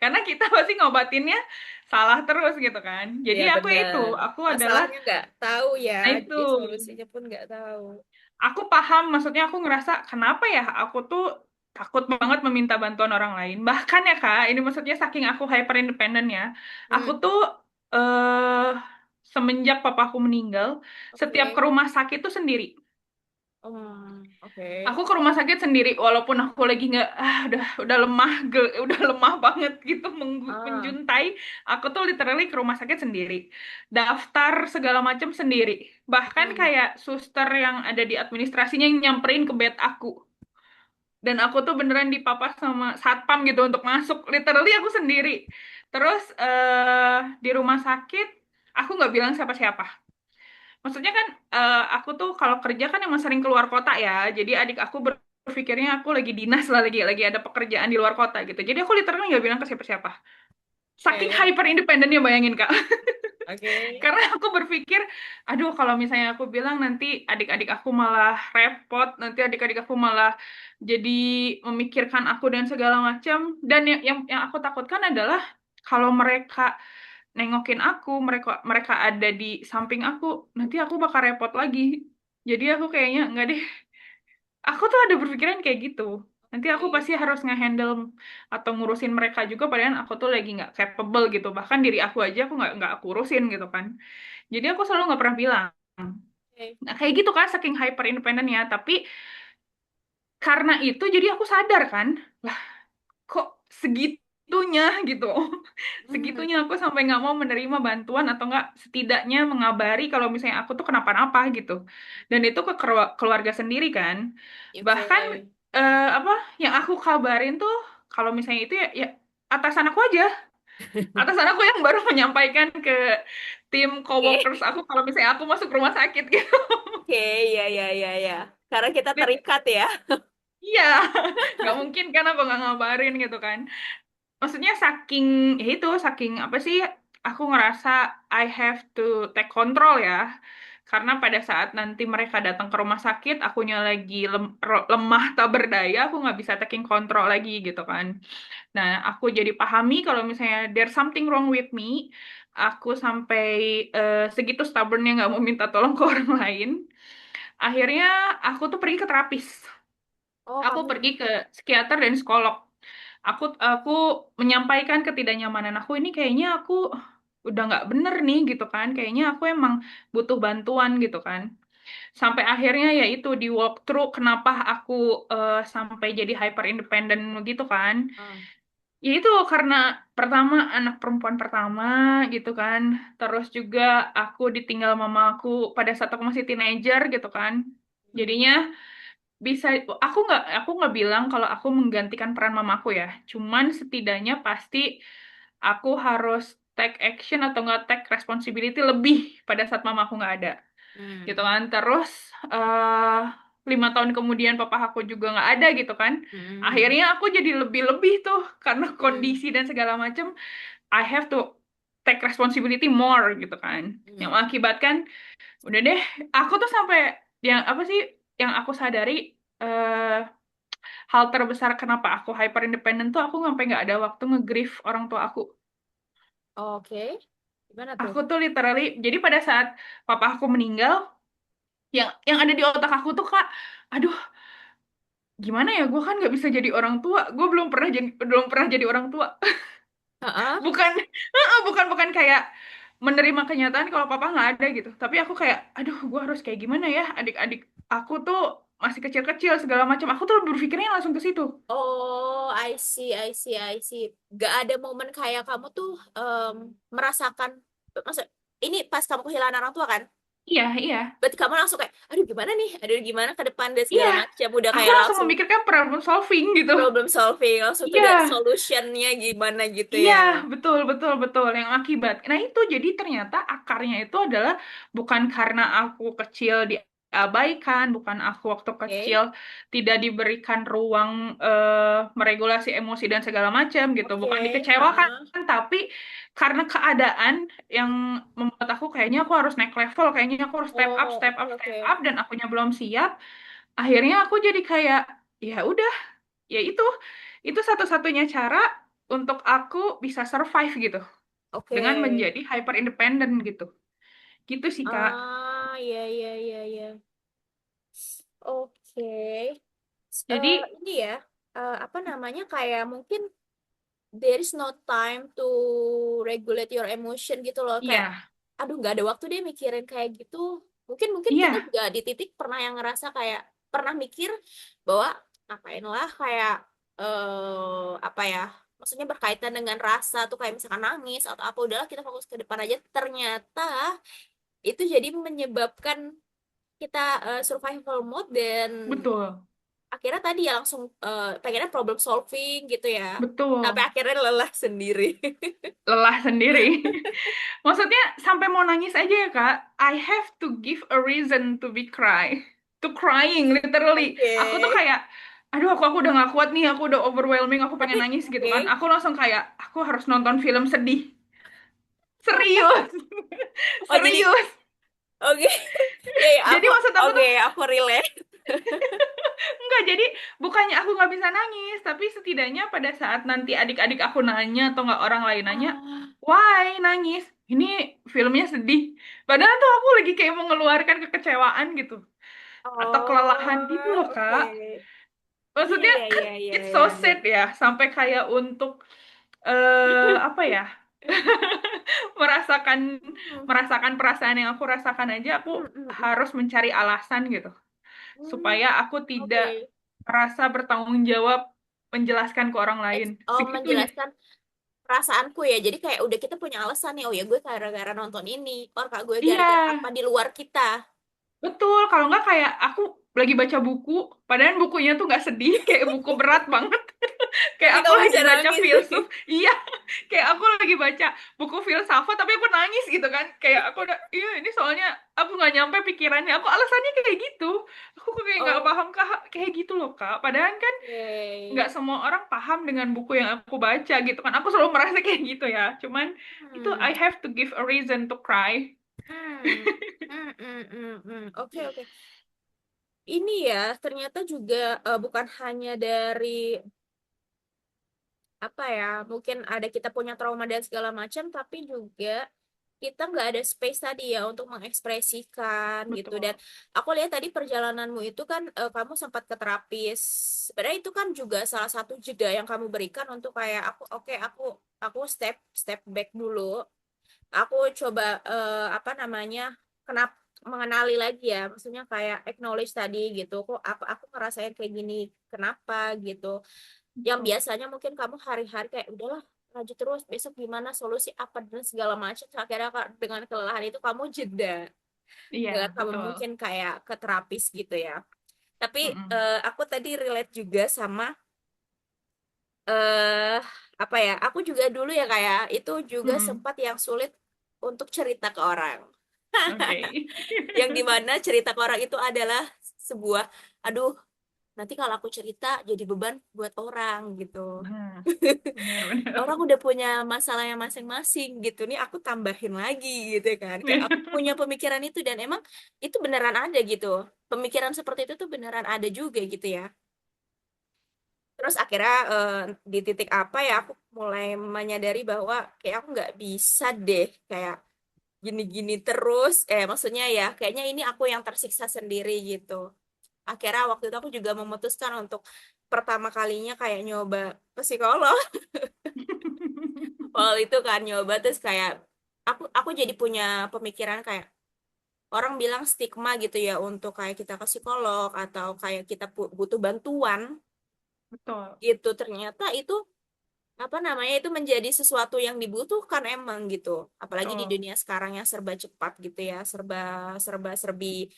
Karena kita pasti ngobatinnya salah terus gitu kan. Jadi Iya aku ya itu, bener. aku adalah, Masalahnya nggak tahu ya, nah itu. jadi solusinya pun nggak tahu. Aku paham, maksudnya aku ngerasa kenapa ya aku tuh takut banget meminta bantuan orang lain. Bahkan ya Kak, ini maksudnya saking aku hyper independent ya, aku Hmm, tuh eh semenjak papaku meninggal, setiap ke oke. rumah sakit tuh sendiri. Oke. Aku ke rumah sakit sendiri, walaupun aku lagi nggak, udah lemah, udah lemah banget gitu Ah, menjuntai. Aku tuh literally ke rumah sakit sendiri, daftar segala macam sendiri. Bahkan hmm, kayak suster yang ada di administrasinya yang nyamperin ke bed aku. Dan aku tuh beneran dipapas sama satpam gitu untuk masuk. Literally aku sendiri. Terus di rumah sakit, aku nggak bilang siapa-siapa. Maksudnya kan aku tuh kalau kerja kan emang sering keluar kota ya. Jadi adik aku berpikirnya aku lagi dinas lah, lagi ada pekerjaan di luar kota gitu. Jadi aku literally nggak bilang ke siapa-siapa. Saking oke. hyper independennya bayangin Kak. Oke. Karena aku berpikir, aduh kalau misalnya aku bilang nanti adik-adik aku malah repot, nanti adik-adik aku malah jadi memikirkan aku dan segala macam. Dan yang aku takutkan adalah kalau mereka nengokin aku, mereka mereka ada di samping aku, nanti aku bakal repot lagi. Jadi aku kayaknya enggak deh, aku tuh ada berpikiran kayak gitu. Nanti aku Oke. pasti harus nge-handle atau ngurusin mereka juga, padahal aku tuh lagi nggak capable gitu. Bahkan diri aku aja aku nggak aku urusin gitu kan. Jadi aku selalu nggak pernah bilang. Oke. Nah kayak gitu kan, saking hyper independennya. Tapi karena itu jadi aku sadar kan, lah kok segitunya gitu. Hmm. Segitunya aku sampai nggak mau menerima bantuan atau nggak setidaknya mengabari kalau misalnya aku tuh kenapa-napa gitu. Dan itu ke keluarga sendiri kan. Bahkan Oke. apa yang aku kabarin tuh kalau misalnya itu ya atasan aku aja. Atasan aku yang baru menyampaikan ke tim Oke. coworkers aku kalau misalnya aku masuk rumah sakit gitu. Oke, ya, ya, ya, ya. Karena kita Dan terikat ya. iya, nggak mungkin kan aku nggak ngabarin gitu kan. Maksudnya saking ya itu saking apa sih aku ngerasa I have to take control ya, karena pada saat nanti mereka datang ke rumah sakit akunya lagi lemah tak berdaya, aku nggak bisa taking control lagi gitu kan. Nah aku jadi pahami kalau misalnya there's something wrong with me, aku sampai segitu stubbornnya nggak mau minta tolong ke orang lain. Akhirnya aku tuh pergi ke terapis, Oh, aku kamu. pergi ke psikiater dan psikolog. Aku menyampaikan ketidaknyamanan aku ini, kayaknya aku udah nggak bener nih gitu kan, kayaknya aku emang butuh bantuan gitu kan. Sampai akhirnya ya itu di walk through kenapa aku sampai jadi hyper independent gitu kan. Ah, Ya itu karena pertama anak perempuan pertama gitu kan, terus juga aku ditinggal mamaku pada saat aku masih teenager gitu kan. hmm, Jadinya bisa, aku nggak bilang kalau aku menggantikan peran mamaku ya, cuman setidaknya pasti aku harus take action atau nggak take responsibility lebih pada saat mamaku nggak ada gitu hmm, kan. Terus 5 tahun kemudian papa aku juga nggak ada gitu kan, hmm, akhirnya aku jadi lebih-lebih tuh karena hmm, kondisi dan segala macam. I have to take responsibility more gitu kan, yang hmm. mengakibatkan udah deh aku tuh sampai yang apa sih yang aku sadari, eh, hal terbesar kenapa aku hyper independent tuh aku sampai nggak ada waktu nge-grief orang tua aku. Oke. Gimana tuh? Aku tuh literally, jadi pada saat papa aku meninggal, yang ada di otak aku tuh kak, aduh gimana ya, gue kan nggak bisa jadi orang tua, gue belum pernah jadi orang tua. Heeh. Bukan bukan kayak menerima kenyataan kalau papa nggak ada gitu, tapi aku kayak aduh gue harus kayak gimana ya, adik-adik aku tuh masih kecil-kecil segala macam, aku tuh berpikirnya langsung ke situ. Oh, I see, I see, I see. Gak ada momen kayak kamu tuh merasakan, maksud, ini pas kamu kehilangan orang tua kan? Iya, iya. Berarti kamu langsung kayak, aduh gimana nih? Aduh gimana ke depan dan Iya, segala macam. Udah aku kayak langsung langsung memikirkan problem solving gitu. problem solving, langsung tuh Iya, ada solutionnya gimana gitu iya, ya. betul, betul, betul. Yang akibat. Nah itu jadi ternyata akarnya itu adalah bukan karena aku kecil diabaikan, bukan aku waktu Oke, kecil tidak diberikan ruang meregulasi emosi dan segala macam gitu. oke, Bukan dikecewakan, heeh. tapi karena keadaan yang membuat aku kayaknya aku harus naik level, kayaknya aku harus step up, Oh, step oke, up, oke. step up, dan akunya belum siap. Akhirnya aku jadi kayak ya udah, ya itu satu-satunya cara untuk aku bisa survive gitu Oke. dengan menjadi hyper independent gitu, gitu sih kak. Ah, iya, iya, iya, iya. Oke. Jadi Ini ya, apa namanya, kayak mungkin there is no time to regulate your emotion gitu loh. Kayak, iya, aduh nggak ada waktu deh mikirin kayak gitu. Mungkin mungkin kita iya, juga di titik pernah yang ngerasa kayak, pernah mikir bahwa ngapain lah kayak, apa ya, maksudnya berkaitan dengan rasa tuh kayak misalkan nangis atau apa, udahlah kita fokus ke depan aja. Ternyata itu jadi menyebabkan kita survival mode dan betul, akhirnya tadi ya langsung pengennya problem solving gitu ya. Sampai betul, akhirnya lelah sendiri. lelah sendiri. Maksudnya sampai mau nangis aja ya kak, I have to give a reason to be to crying literally. Oke. Aku tuh kayak aduh aku udah gak kuat nih, aku udah overwhelming, aku pengen Tapi nangis gitu oke. kan, aku langsung kayak aku harus nonton film sedih. Serius. Oh jadi Serius. oke. Ya, ya Jadi aku maksud aku oke, tuh aku relate. enggak, jadi bukannya aku nggak bisa nangis, tapi setidaknya pada saat nanti adik-adik aku nanya atau nggak orang lain nanya, Ah, why nangis? Ini filmnya sedih. Padahal tuh aku lagi kayak mengeluarkan kekecewaan gitu. atau kelelahan gitu Oh, loh, Kak. oke. Iya, Maksudnya iya, kan iya, iya, it's so iya, iya. sad ya, sampai kayak untuk apa ya? merasakan Hmm, merasakan perasaan yang aku rasakan aja aku hmm, hmm, hmm. harus mencari alasan gitu Hmm, supaya aku tidak oke. merasa bertanggung jawab menjelaskan ke orang lain Oh, segitunya. menjelaskan perasaanku ya. Jadi kayak udah kita punya alasan ya. Oh ya, gue gara-gara nonton ini. Or kak gue Iya, gara-gara apa di luar kita. betul. Kalau nggak kayak aku lagi baca buku, padahal bukunya tuh nggak sedih, kayak buku berat banget. Kayak Tapi aku kamu lagi bisa baca nangis. filsuf, iya. Kayak aku lagi baca buku filsafat, tapi aku nangis gitu kan. Kayak aku udah, iya ini soalnya aku nggak nyampe pikirannya. Aku alasannya kayak gitu. Aku kok kayak nggak Oke. paham kak, kayak gitu loh kak. Padahal kan nggak semua orang paham dengan buku yang aku baca gitu kan. Aku selalu merasa kayak gitu ya. Cuman itu Hmm. I have to give a reason to cry. Hmm. Hmm, hmm, hmm, hmm. Oke, oke. Ini ya, ternyata juga bukan hanya dari apa ya, mungkin ada kita punya trauma dan segala macam, tapi juga kita nggak ada space tadi ya untuk mengekspresikan gitu. Dan Betul, aku lihat tadi perjalananmu itu kan kamu sempat ke terapis. Sebenarnya itu kan juga salah satu jeda yang kamu berikan untuk kayak aku oke aku step step back dulu. Aku coba apa namanya kenapa mengenali lagi ya, maksudnya kayak acknowledge tadi gitu. Kok apa aku ngerasain kayak gini, kenapa gitu yang betul. biasanya mungkin kamu hari-hari kayak udahlah lanjut terus besok gimana solusi apa dan segala macam akhirnya dengan kelelahan itu kamu jeda Iya, dengan kamu betul. mungkin kayak ke terapis gitu ya tapi Mm-mm. aku tadi relate juga sama eh apa ya aku juga dulu ya kayak itu juga Mm-mm. sempat yang sulit untuk cerita ke orang Oke. yang dimana cerita ke orang itu adalah sebuah aduh nanti kalau aku cerita jadi beban buat orang gitu Nah, benar-benar. orang udah punya masalahnya masing-masing gitu nih aku tambahin lagi gitu kan kayak aku punya pemikiran itu dan emang itu beneran ada gitu pemikiran seperti itu tuh beneran ada juga gitu ya terus akhirnya di titik apa ya aku mulai menyadari bahwa kayak aku nggak bisa deh kayak gini-gini terus maksudnya ya kayaknya ini aku yang tersiksa sendiri gitu akhirnya waktu itu aku juga memutuskan untuk pertama kalinya kayak nyoba ke psikolog Waktu itu kan nyoba terus kayak aku jadi punya pemikiran kayak orang bilang stigma gitu ya untuk kayak kita ke psikolog atau kayak kita butuh bantuan Betul, gitu ternyata itu apa namanya itu menjadi sesuatu yang dibutuhkan emang gitu apalagi di betul. dunia sekarang yang serba cepat gitu ya serba serba serbi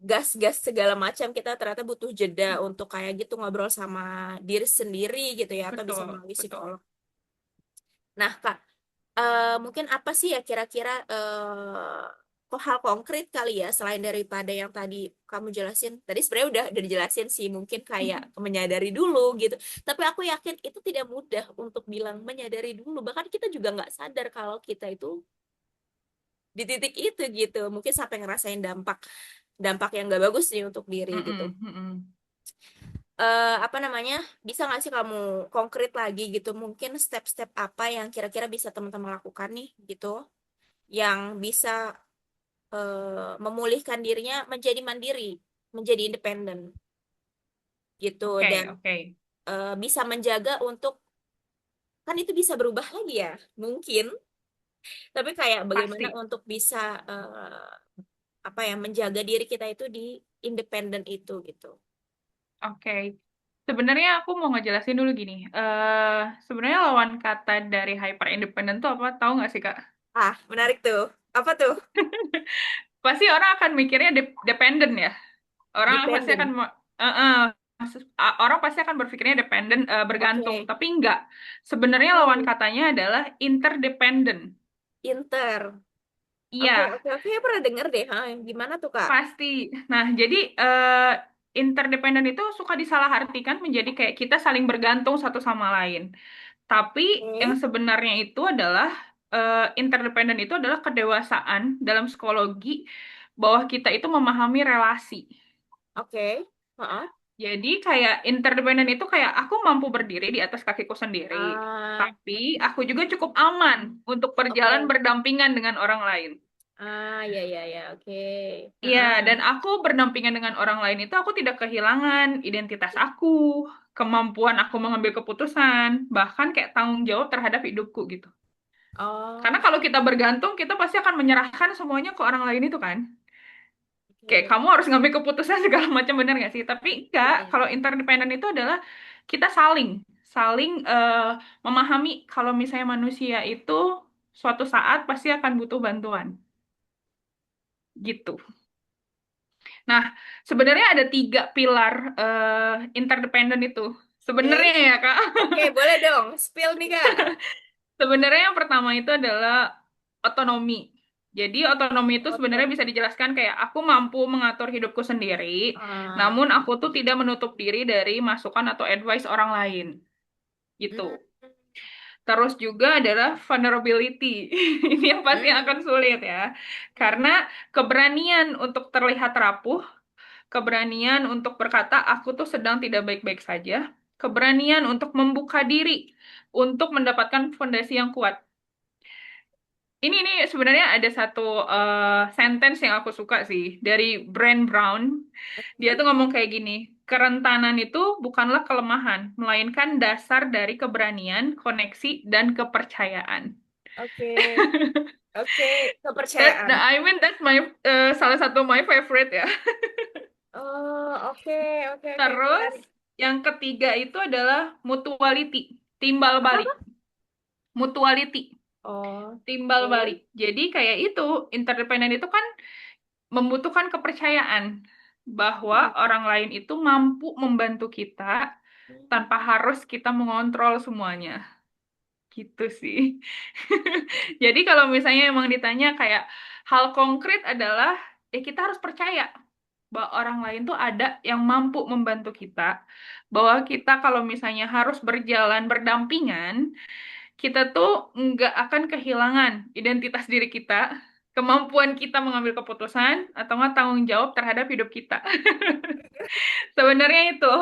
gas-gas segala macam kita ternyata butuh jeda untuk kayak gitu ngobrol sama diri sendiri gitu ya atau bisa Betul, melalui betul. psikolog. Nah, Kak, mungkin apa sih ya kira-kira kok hal konkret kali ya selain daripada yang tadi kamu jelasin. Tadi sebenarnya udah dijelasin sih mungkin kayak menyadari dulu gitu. Tapi aku yakin itu tidak mudah untuk bilang menyadari dulu. Bahkan kita juga nggak sadar kalau kita itu di titik itu gitu. Mungkin sampai ngerasain dampak dampak yang nggak bagus nih untuk diri gitu. Mm-mm, mm-mm. Apa namanya? Bisa nggak sih kamu konkret lagi gitu? Mungkin step-step apa yang kira-kira bisa teman-teman lakukan nih gitu? Yang bisa memulihkan dirinya menjadi mandiri, menjadi independen gitu dan Oke, oke. bisa menjaga untuk kan itu bisa berubah lagi ya mungkin tapi kayak bagaimana Pasti. untuk bisa apa ya menjaga diri kita itu di independen itu gitu. Oke. Sebenarnya aku mau ngejelasin dulu gini. Sebenarnya lawan kata dari hyper independent tuh apa? Tahu nggak sih, Kak? Ah menarik tuh apa tuh Pasti orang akan mikirnya dependent ya. Orang pasti akan dependen orang pasti akan berpikirnya dependent, bergantung, oke tapi enggak. Sebenarnya lawan oh katanya adalah interdependent. inter oke Iya, oke oke pernah denger deh ha gimana tuh kak pasti. Nah, jadi interdependent itu suka disalahartikan menjadi kayak kita saling bergantung satu sama lain. Tapi yang oke sebenarnya itu adalah interdependent itu adalah kedewasaan dalam psikologi bahwa kita itu memahami relasi. oke Heeh. Jadi kayak interdependent itu kayak aku mampu berdiri di atas kakiku sendiri, Ah, tapi aku juga cukup aman untuk berjalan oke berdampingan dengan orang lain. Ya, ya, ya, oke. Iya, Heeh. dan aku berdampingan dengan orang lain itu aku tidak kehilangan identitas aku, kemampuan aku mengambil keputusan, bahkan kayak tanggung jawab terhadap hidupku gitu. Karena Oh, kalau kita bergantung, kita pasti akan menyerahkan semuanya ke orang lain itu kan. Kayak oke. kamu harus ngambil keputusan segala macam, benar nggak sih? Tapi enggak, Iya, iya. kalau interdependen itu adalah kita saling memahami kalau misalnya manusia itu suatu saat pasti akan butuh bantuan gitu. Nah, sebenarnya ada tiga pilar interdependen itu. Oke. Sebenarnya ya, Kak. Oke, boleh dong. Spill nih, Kak. Sebenarnya yang pertama itu adalah otonomi. Jadi otonomi itu sebenarnya Otonom. bisa dijelaskan kayak aku mampu mengatur hidupku sendiri, Ah, namun aku tuh tidak menutup diri dari masukan atau advice orang lain. Gitu. hmm, Terus juga adalah vulnerability. Ini yang pasti hmm, akan sulit ya. hmm. Karena keberanian untuk terlihat rapuh, keberanian untuk berkata, aku tuh sedang tidak baik-baik saja. Keberanian untuk membuka diri, untuk mendapatkan fondasi yang kuat. Ini sebenarnya ada satu sentence yang aku suka sih dari Brand Brown. Dia Oke. tuh ngomong kayak gini, kerentanan itu bukanlah kelemahan, melainkan dasar dari keberanian, koneksi, dan kepercayaan. Oke. Oke, That kepercayaan. I mean that's my salah satu my favorite ya. Oh, oke, oke, oke. Terus Menarik. yang ketiga itu adalah mutuality, timbal balik. Apa-apa? Mutuality, Oh, timbal oke. balik. Jadi kayak itu, interdependen itu kan membutuhkan kepercayaan bahwa Hmm. orang lain itu mampu membantu kita Hmm. tanpa harus kita mengontrol semuanya. Gitu sih. Jadi kalau misalnya emang ditanya kayak hal konkret adalah ya kita harus percaya bahwa orang lain tuh ada yang mampu membantu kita, bahwa kita kalau misalnya harus berjalan berdampingan, kita tuh nggak akan kehilangan identitas diri kita, kemampuan kita mengambil keputusan, atau nggak tanggung jawab terhadap hidup kita. Sebenarnya itu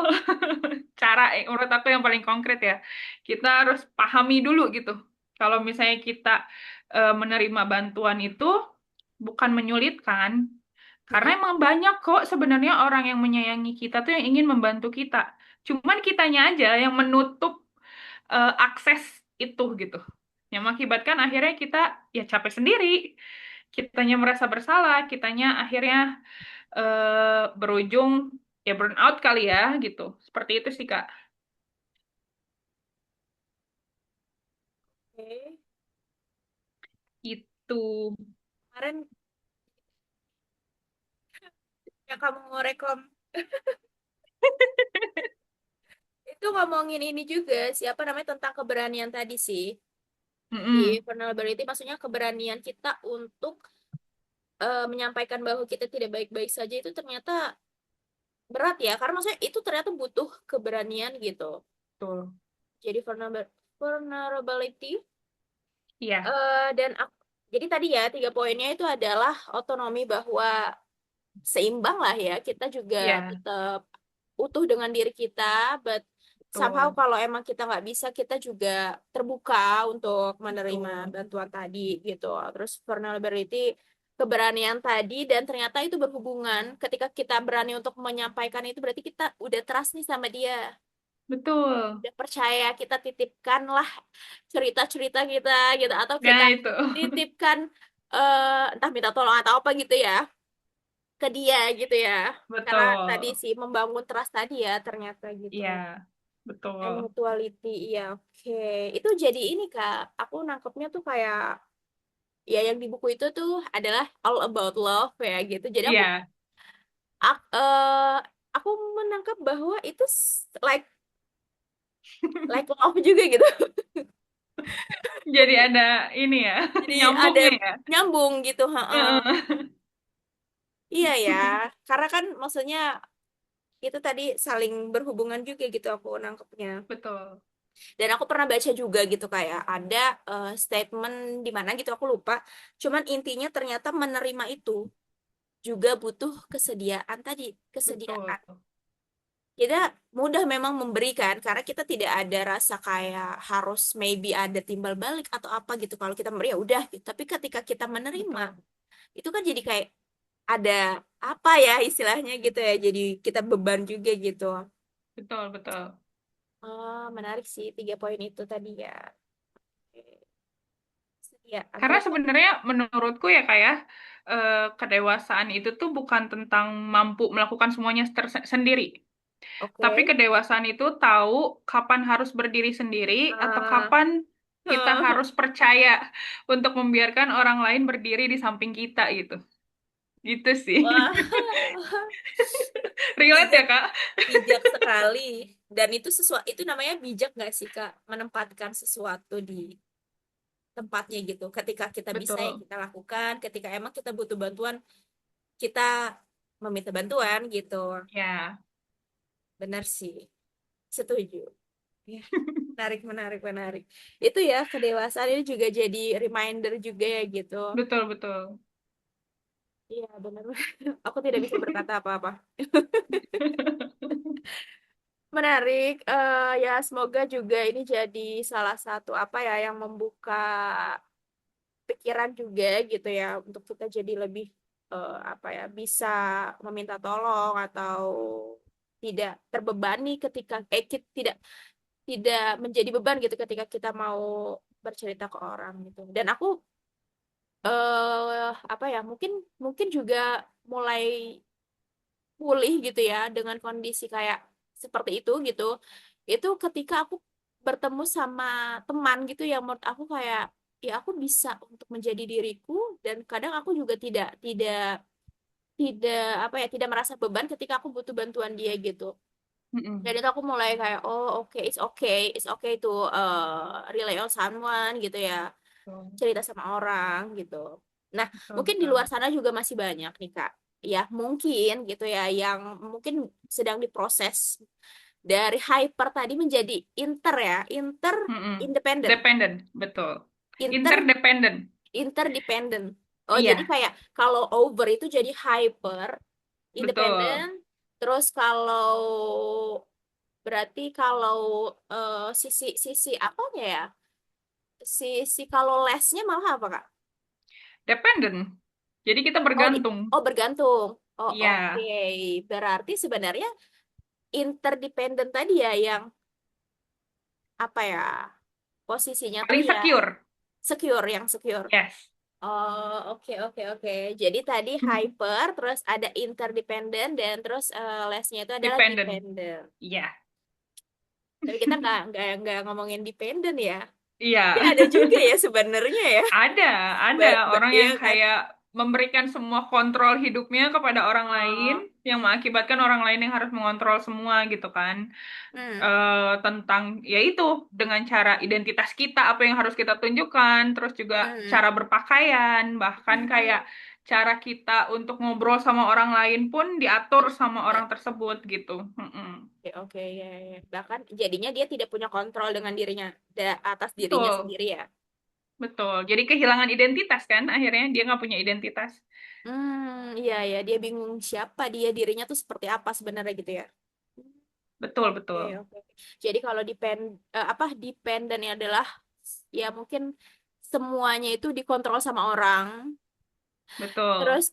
cara menurut aku yang paling konkret ya. Kita harus pahami dulu gitu. Kalau misalnya kita menerima bantuan itu bukan menyulitkan, karena Hmm. emang banyak kok sebenarnya orang yang menyayangi kita tuh yang ingin membantu kita. Cuman kitanya aja yang menutup akses itu gitu. Yang mengakibatkan akhirnya kita ya capek sendiri, kitanya merasa bersalah, kitanya akhirnya berujung ya burnout kali ya gitu. Seperti itu sih Kak. Oke. Itu. Kemarin yang kamu mau rekom itu ngomongin ini juga, siapa namanya tentang keberanian tadi sih. Di Mm-mm. vulnerability maksudnya keberanian kita untuk menyampaikan bahwa kita tidak baik-baik saja itu ternyata berat ya, karena maksudnya itu ternyata butuh keberanian gitu. Betul. Jadi vulnerability Iya, dan jadi tadi ya tiga poinnya itu adalah otonomi bahwa seimbang lah ya, kita juga iya, tetap utuh dengan diri kita, but somehow betul. kalau emang kita nggak bisa, kita juga terbuka untuk menerima Betul. bantuan tadi gitu. Terus vulnerability, keberanian tadi, dan ternyata itu berhubungan. Ketika kita berani untuk menyampaikan itu, berarti kita udah trust nih sama dia. Betul. Udah percaya, kita titipkan lah cerita-cerita kita gitu. Atau kita Nah, itu. titipkan, entah minta tolong atau apa gitu ya, ke dia gitu ya. Karena tadi Betul. sih membangun trust tadi ya ternyata gitu. Iya, And betul. mutuality, iya, oke. Itu jadi ini Kak, aku nangkepnya tuh kayak ya yang di buku itu tuh adalah all about love ya gitu. Jadi Iya, aku menangkap bahwa itu like love juga gitu. jadi ada ini ya, Jadi ada nyambungnya ya. nyambung gitu, heeh. Heeh. Iya ya, karena kan maksudnya itu tadi saling berhubungan juga gitu aku nangkepnya. Betul. Dan aku pernah baca juga gitu kayak ada statement di mana gitu aku lupa. Cuman intinya ternyata menerima itu juga butuh kesediaan tadi, Betul. kesediaan. Kita mudah memang memberikan karena kita tidak ada rasa kayak harus maybe ada timbal balik atau apa gitu. Kalau kita memberi ya udah gitu. Tapi ketika kita menerima, Betul. itu kan jadi kayak ada apa ya istilahnya gitu ya, jadi kita beban juga gitu. Betul, betul. Oh, menarik sih 3 poin itu tadi ya. Oke. Ya, Karena agak. sebenarnya menurutku ya kayak kedewasaan itu tuh bukan tentang mampu melakukan semuanya sendiri. Tapi Oke. kedewasaan itu tahu kapan harus berdiri sendiri atau Ah, kapan kita harus percaya untuk membiarkan orang lain berdiri di samping kita gitu. Gitu sih. wah, Relate bijak, ya, Kak? bijak sekali. Dan itu sesuatu itu namanya bijak nggak sih Kak? Menempatkan sesuatu di tempatnya gitu. Ketika kita bisa ya Betul. kita lakukan, ketika emang kita butuh bantuan, kita meminta bantuan gitu. Ya, Benar sih, setuju. Ya, menarik, menarik, menarik. Itu ya, kedewasaan ini juga jadi reminder juga ya gitu. betul, betul. Iya, benar. Aku tidak bisa berkata apa-apa. Menarik. Ya, semoga juga ini jadi salah satu apa ya yang membuka pikiran juga gitu ya untuk kita jadi lebih apa ya bisa meminta tolong atau tidak terbebani ketika tidak tidak menjadi beban gitu ketika kita mau bercerita ke orang gitu. Dan aku apa ya mungkin mungkin juga mulai pulih gitu ya dengan kondisi kayak seperti itu gitu. Itu ketika aku bertemu sama teman gitu yang menurut aku kayak ya aku bisa untuk menjadi diriku dan kadang aku juga tidak tidak apa ya tidak merasa beban ketika aku butuh bantuan dia gitu. Dan Mm-mm. itu aku mulai kayak oh oke it's okay to rely on someone gitu ya, Betul, cerita sama orang gitu. Nah, betul, mungkin di betul. luar sana juga masih banyak nih Kak. Ya, mungkin gitu ya yang mungkin sedang diproses dari hyper tadi menjadi inter ya, inter Mm-mm. independent, Dependent, betul. inter Interdependent. interdependent. Oh, jadi Iya, kayak kalau over itu jadi hyper, betul. independent. Terus kalau berarti kalau sisi sisi apanya ya? Sisi kalau lesnya malah apa Kak? Dependent. Jadi kita Oh, bergantung. oh bergantung. Oh, oke. Iya, Berarti sebenarnya interdependent tadi ya yang apa ya? Posisinya tuh paling ya secure. secure, yang secure. Yes. Oh, oke oke oke. Jadi tadi hyper, terus ada interdependent dan terus lesnya itu adalah Dependent. dependent. Iya. Tapi kita nggak ngomongin dependent ya. Tapi Iya. ada juga ya sebenarnya ya. Ada, ada orang Iya yang kan? kayak memberikan semua kontrol hidupnya kepada orang lain, Oh, yang mengakibatkan orang lain yang harus mengontrol semua gitu kan. hmm, Tentang yaitu dengan cara identitas kita, apa yang harus kita tunjukkan, terus juga hmm, cara berpakaian, bahkan hmm. kayak cara kita untuk ngobrol sama orang lain pun diatur sama Ya, orang tersebut gitu. Mm-mm. oke, oke, ya, ya. Bahkan jadinya dia tidak punya kontrol dengan dirinya, atas dirinya Betul, sendiri ya. betul. Jadi kehilangan identitas kan, akhirnya dia nggak punya identitas. Iya ya, dia bingung siapa dia dirinya tuh seperti apa sebenarnya gitu ya. Betul, Oke, betul, oke. Jadi kalau apa dependen adalah ya mungkin semuanya itu dikontrol sama orang. betul. Terus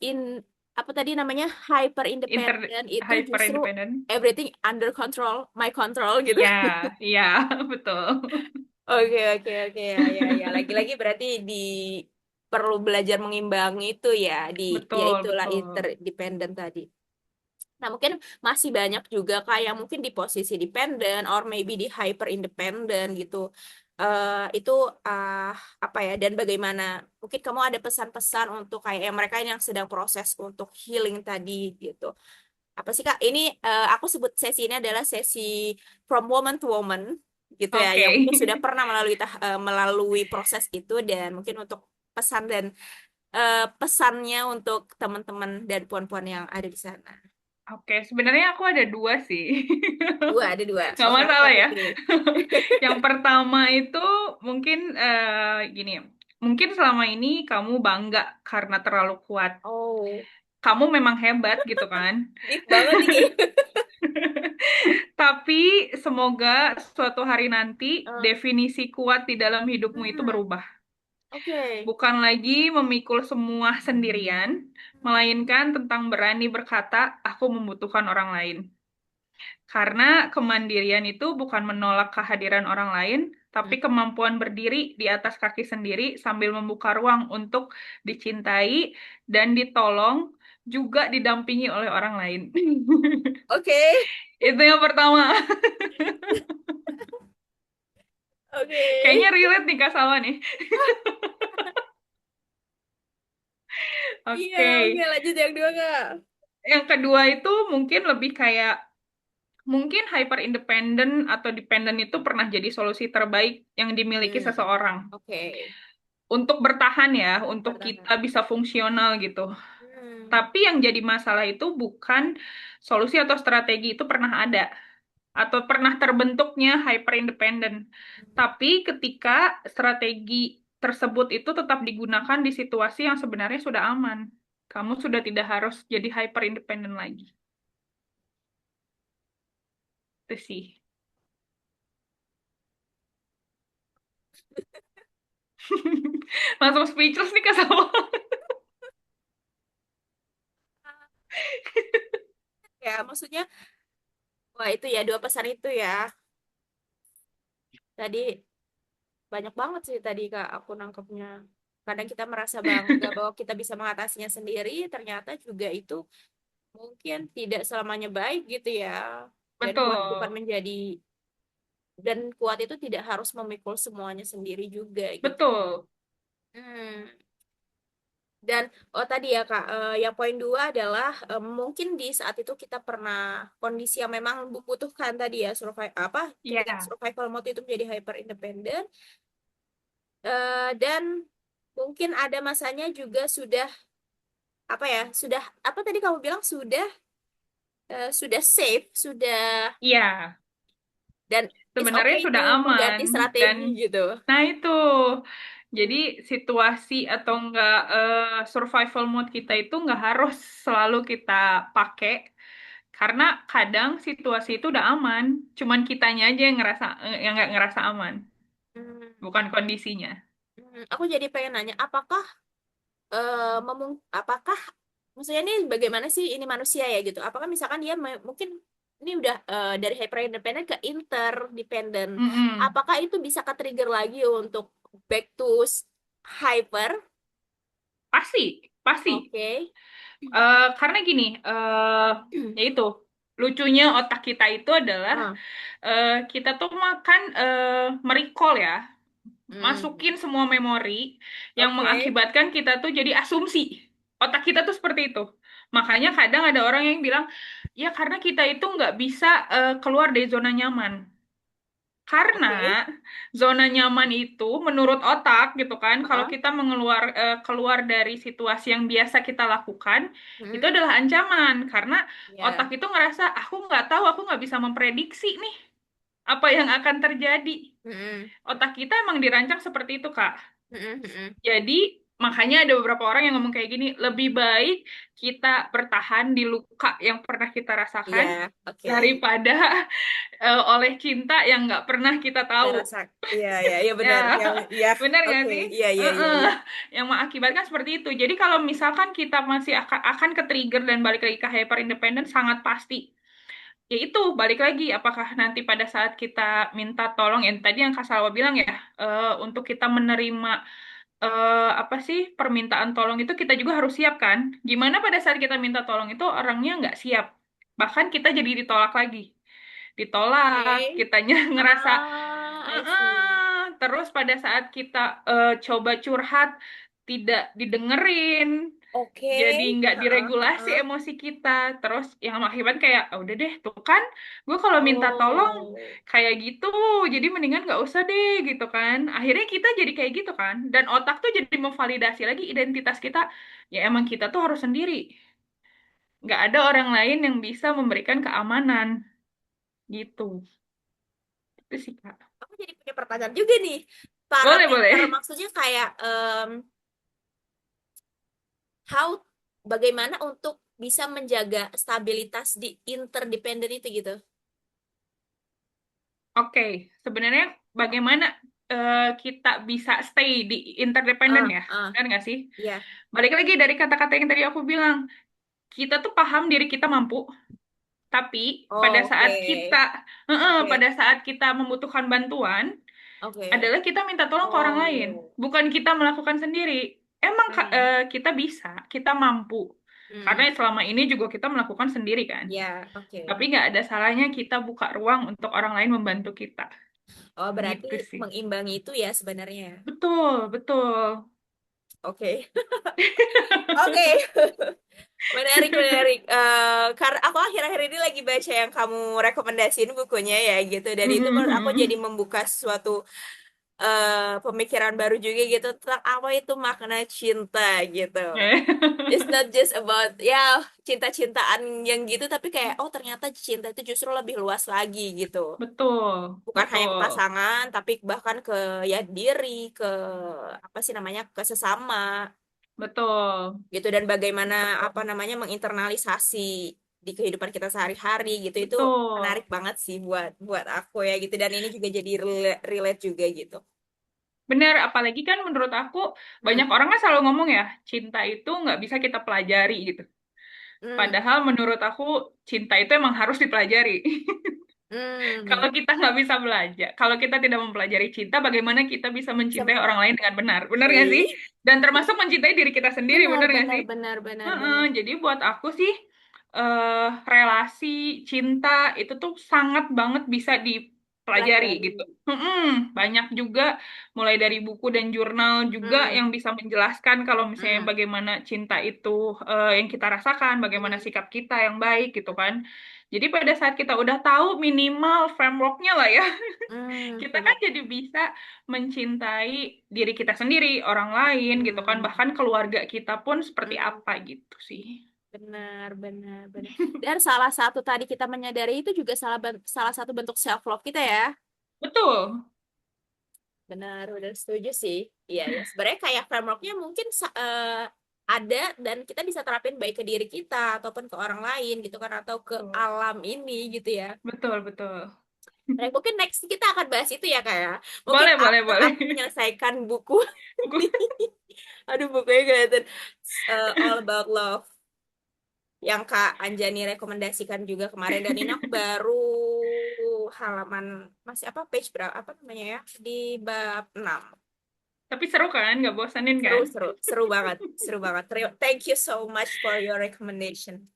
apa tadi namanya hyper Inter independent itu hyper justru independent. everything under control, my control gitu. Ya, ya, betul. Oke, oke, oke, ya, ya, ya. Lagi-lagi berarti perlu belajar mengimbangi itu ya ya Betul, itulah betul. interdependent tadi. Nah, mungkin masih banyak juga kayak mungkin di posisi dependent or maybe di hyper independent gitu. Itu ah, apa ya dan bagaimana mungkin kamu ada pesan-pesan untuk kayak yang mereka yang sedang proses untuk healing tadi gitu. Apa sih Kak? Ini aku sebut sesi ini adalah sesi from woman to woman gitu ya Oke. yang mungkin sudah pernah melalui proses itu dan mungkin untuk pesan dan pesannya untuk teman-teman dan puan-puan yang ada di sana. Oke, sebenarnya aku ada dua sih. Dua, ada dua. Nggak Oh, nggak masalah apa-apa ya. tuh. Yang pertama itu mungkin gini, mungkin selama ini kamu bangga karena terlalu kuat. Oh, Kamu memang hebat gitu kan. deep banget nih kayaknya. Tapi semoga suatu hari nanti Eh, definisi kuat di dalam hidupmu itu hmm, berubah. Oke. Bukan lagi memikul semua sendirian, melainkan tentang berani berkata, aku membutuhkan orang lain. Karena kemandirian itu bukan menolak kehadiran orang lain, tapi Hmm. kemampuan berdiri di atas kaki sendiri sambil membuka ruang untuk dicintai dan ditolong, juga didampingi oleh orang lain. Oke. Itu yang pertama. Oke. Kayaknya relate nih Kak Salwa nih. Iya, Oke. oke lanjut yang dua, Kak. Yang kedua itu mungkin lebih kayak mungkin hyper independent atau dependent itu pernah jadi solusi terbaik yang dimiliki Hmm. seseorang Oke. untuk bertahan ya, untuk kita Pertahanan. bisa fungsional gitu. Hmm. Tapi yang jadi masalah itu bukan solusi atau strategi itu pernah ada atau pernah terbentuknya hyper independent. Tapi ketika strategi tersebut itu tetap digunakan di situasi yang sebenarnya sudah aman, kamu sudah tidak harus jadi hyper independent lagi. Itu sih. Langsung speechless nih Kak Salwa. Ya, maksudnya, wah itu ya, dua pesan itu ya. Tadi banyak banget sih tadi, Kak, aku nangkepnya. Kadang kita merasa bangga bahwa kita bisa mengatasinya sendiri, ternyata juga itu mungkin tidak selamanya baik gitu ya. Dan kuat bukan Betul, menjadi, dan kuat itu tidak harus memikul semuanya sendiri juga gitu. betul. Hmm. Dan oh tadi ya Kak, yang poin dua adalah mungkin di saat itu kita pernah kondisi yang memang membutuhkan tadi ya survive apa ketika Ya, survival mode itu menjadi hyper independent, dan mungkin ada masanya juga sudah apa ya sudah apa tadi kamu bilang sudah safe sudah iya. dan it's Sebenarnya okay to sudah aman mengganti dan strategi gitu. nah itu. Jadi situasi atau enggak survival mode kita itu enggak harus selalu kita pakai karena kadang situasi itu udah aman, cuman kitanya aja yang ngerasa yang nggak ngerasa aman, Hmm. bukan kondisinya. Aku jadi pengen nanya, apakah apakah maksudnya ini bagaimana sih ini manusia ya gitu? Apakah misalkan dia mungkin ini udah dari hyper independent ke interdependent, Mm-mm. apakah itu bisa ke-trigger lagi untuk back to hyper? Pasti, pasti. Oke. Karena gini, ya itu lucunya otak kita itu adalah Ah, kita tuh makan merecall ya, hmm, masukin semua memori yang oke. mengakibatkan kita tuh jadi asumsi. Otak kita tuh seperti itu. Makanya kadang ada orang yang bilang, ya karena kita itu nggak bisa keluar dari zona nyaman. Karena Oke. zona nyaman itu menurut otak gitu kan, kalau Ah, kita keluar dari situasi yang biasa kita lakukan, itu hmm, adalah ancaman. Karena otak ya. itu ngerasa, aku nggak tahu, aku nggak bisa memprediksi nih apa yang akan terjadi. Hmm, Otak kita emang dirancang seperti itu, Kak. hmm. Jadi, makanya ada beberapa orang yang ngomong kayak gini, lebih baik kita bertahan di luka yang pernah kita rasakan Ya, oke. daripada oleh cinta yang nggak pernah kita Kita tahu. rasa, iya, ya, ya Ya, benar. Yang, ya, benar nggak oke, sih? iya, iya, iya, Heeh. iya. Yang mengakibatkan seperti itu. Jadi kalau misalkan kita masih akan ke-trigger dan balik lagi ke hyper independent, sangat pasti. Ya itu, balik lagi. Apakah nanti pada saat kita minta tolong, yang tadi yang Kak Salwa bilang ya, untuk kita menerima apa sih permintaan tolong itu kita juga harus siap kan? Gimana pada saat kita minta tolong itu orangnya nggak siap, bahkan kita jadi ditolak lagi, ditolak, Oke. kitanya ngerasa I see. terus pada saat kita coba curhat tidak didengerin, Oke. jadi nggak Heeh, diregulasi heeh. emosi kita, terus yang akibat kayak "Ah, udah deh tuh kan gue kalau minta tolong Oh. kayak gitu, jadi mendingan nggak usah deh gitu kan, akhirnya kita jadi kayak gitu kan, dan otak tuh jadi memvalidasi lagi identitas kita, ya emang kita tuh harus sendiri, nggak ada orang lain yang bisa memberikan keamanan gitu. Itu sih Kak. Aku jadi punya pertanyaan juga nih. Boleh Parameter boleh. maksudnya kayak how bagaimana untuk bisa menjaga stabilitas di interdependent itu gitu. Oke, sebenarnya bagaimana? kita bisa stay di interdependen Ah, ya, ah, benar nggak sih? ya. Balik lagi dari kata-kata yang tadi aku bilang, kita tuh paham diri kita mampu, tapi pada Oke, saat kita, oke, pada saat kita membutuhkan bantuan, oke. adalah kita minta tolong ke orang lain, Oh, bukan kita melakukan sendiri. Emang hmm, kita bisa, kita mampu, karena hmm, selama ini juga kita melakukan sendiri kan. ya, Tapi oke. nggak ada salahnya kita buka ruang untuk orang lain membantu kita, Oh, berarti gitu sih. mengimbangi itu ya sebenarnya. Betul, betul. Oke, oke. Menarik, menarik. Karena aku akhir-akhir ini lagi baca yang kamu rekomendasiin bukunya ya gitu. Dan itu menurut aku jadi Mm-mm. membuka suatu pemikiran baru juga gitu tentang apa itu makna cinta gitu. It's not just about ya cinta-cintaan yang gitu, tapi kayak oh ternyata cinta itu justru lebih luas lagi gitu. Betul, Bukan hanya ke betul, pasangan, tapi bahkan ke ya diri, ke apa sih namanya, ke sesama betul, gitu, dan bagaimana apa namanya menginternalisasi di kehidupan kita sehari-hari gitu. Itu betul. menarik banget sih buat buat aku ya gitu, dan ini juga jadi relate juga gitu. Benar, apalagi kan menurut aku banyak Hmm, orang kan selalu ngomong ya, cinta itu nggak bisa kita pelajari gitu. hmm, Padahal menurut aku cinta itu emang harus dipelajari. hmm. Kalau kita nggak bisa belajar, kalau kita tidak mempelajari cinta, bagaimana kita bisa mencintai orang lain dengan benar? Benar nggak sih? Ih, Dan termasuk mencintai diri kita sendiri, benar benar nggak benar sih? benar benar Heeh, benar. jadi buat aku sih relasi cinta itu tuh sangat banget bisa dipelajari Pelajari. gitu. Banyak juga mulai dari buku dan jurnal juga Hmm, yang bisa menjelaskan kalau misalnya hmm, bagaimana cinta itu yang kita rasakan, bagaimana hmm, sikap kita yang baik gitu kan. Jadi pada saat kita udah tahu minimal frameworknya lah ya, kita kan benar. jadi bisa mencintai diri kita sendiri, orang lain gitu kan, Hmm, bahkan keluarga kita pun seperti hmm, apa gitu sih. benar benar benar. Dan salah satu tadi kita menyadari itu juga salah satu bentuk self love kita ya. Betul, Benar, udah setuju sih. Iya, ya. Sebenarnya kayak frameworknya mungkin ada, dan kita bisa terapin baik ke diri kita ataupun ke orang lain gitu kan, atau ke betul, alam ini gitu ya. betul, betul. Nah, mungkin next kita akan bahas itu ya kayak. Mungkin Boleh, boleh, after boleh. aku menyelesaikan buku ini. Aduh, bukunya kelihatan All About Love yang Kak Anjani rekomendasikan juga kemarin, dan ini aku baru halaman masih apa page berapa apa namanya ya, di bab 6. Tapi seru kan, nggak bosanin Seru, kan? seru, seru banget, seru banget. Thank you so much for your recommendation.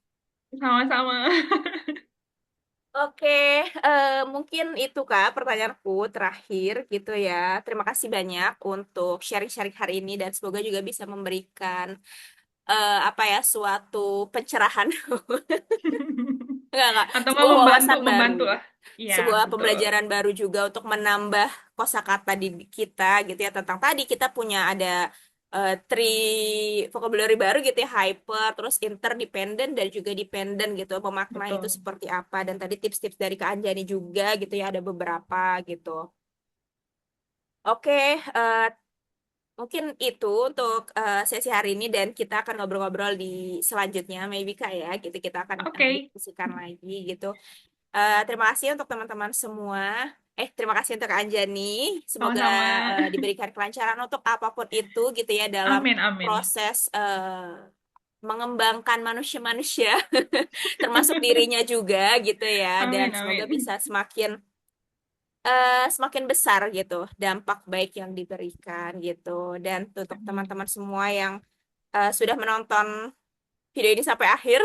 Sama-sama. Oke, mungkin itu Kak pertanyaanku terakhir gitu ya. Terima kasih banyak untuk sharing-sharing hari ini, dan semoga juga bisa memberikan apa ya, suatu pencerahan. Enggak, Atau mau sebuah membantu, wawasan baru. membantu lah. Iya, Sebuah betul. pembelajaran baru juga untuk menambah kosakata di kita gitu ya, tentang tadi kita punya ada three vocabulary baru gitu ya, hyper, terus interdependent dan juga dependent gitu, memaknai itu Betul. seperti apa, dan tadi tips-tips dari Kak Anjani juga gitu ya, ada beberapa gitu. Oke, eh, mungkin itu untuk sesi hari ini, dan kita akan ngobrol-ngobrol di selanjutnya maybe Kak ya gitu, kita akan Oke, diskusikan lagi gitu. Terima kasih untuk teman-teman semua. Terima kasih untuk Kak Anjani. Semoga sama-sama. diberikan kelancaran untuk apapun itu gitu ya, dalam Amin, amin. proses mengembangkan manusia-manusia, termasuk dirinya juga gitu ya. Dan Amin, semoga amin. bisa semakin besar gitu dampak baik yang diberikan gitu. Dan untuk Amin. teman-teman semua yang sudah menonton video ini sampai akhir,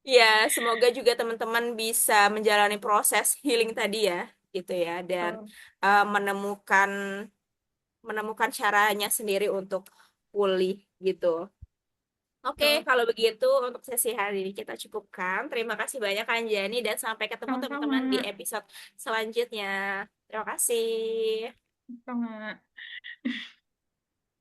ya, semoga juga teman-teman bisa menjalani proses healing tadi ya, gitu ya, dan Betul. menemukan menemukan caranya sendiri untuk pulih gitu. Oke, Betul. kalau begitu untuk sesi hari ini kita cukupkan. Terima kasih banyak Anjani, dan sampai ketemu teman-teman di Sama-sama. episode selanjutnya. Terima kasih. Sama.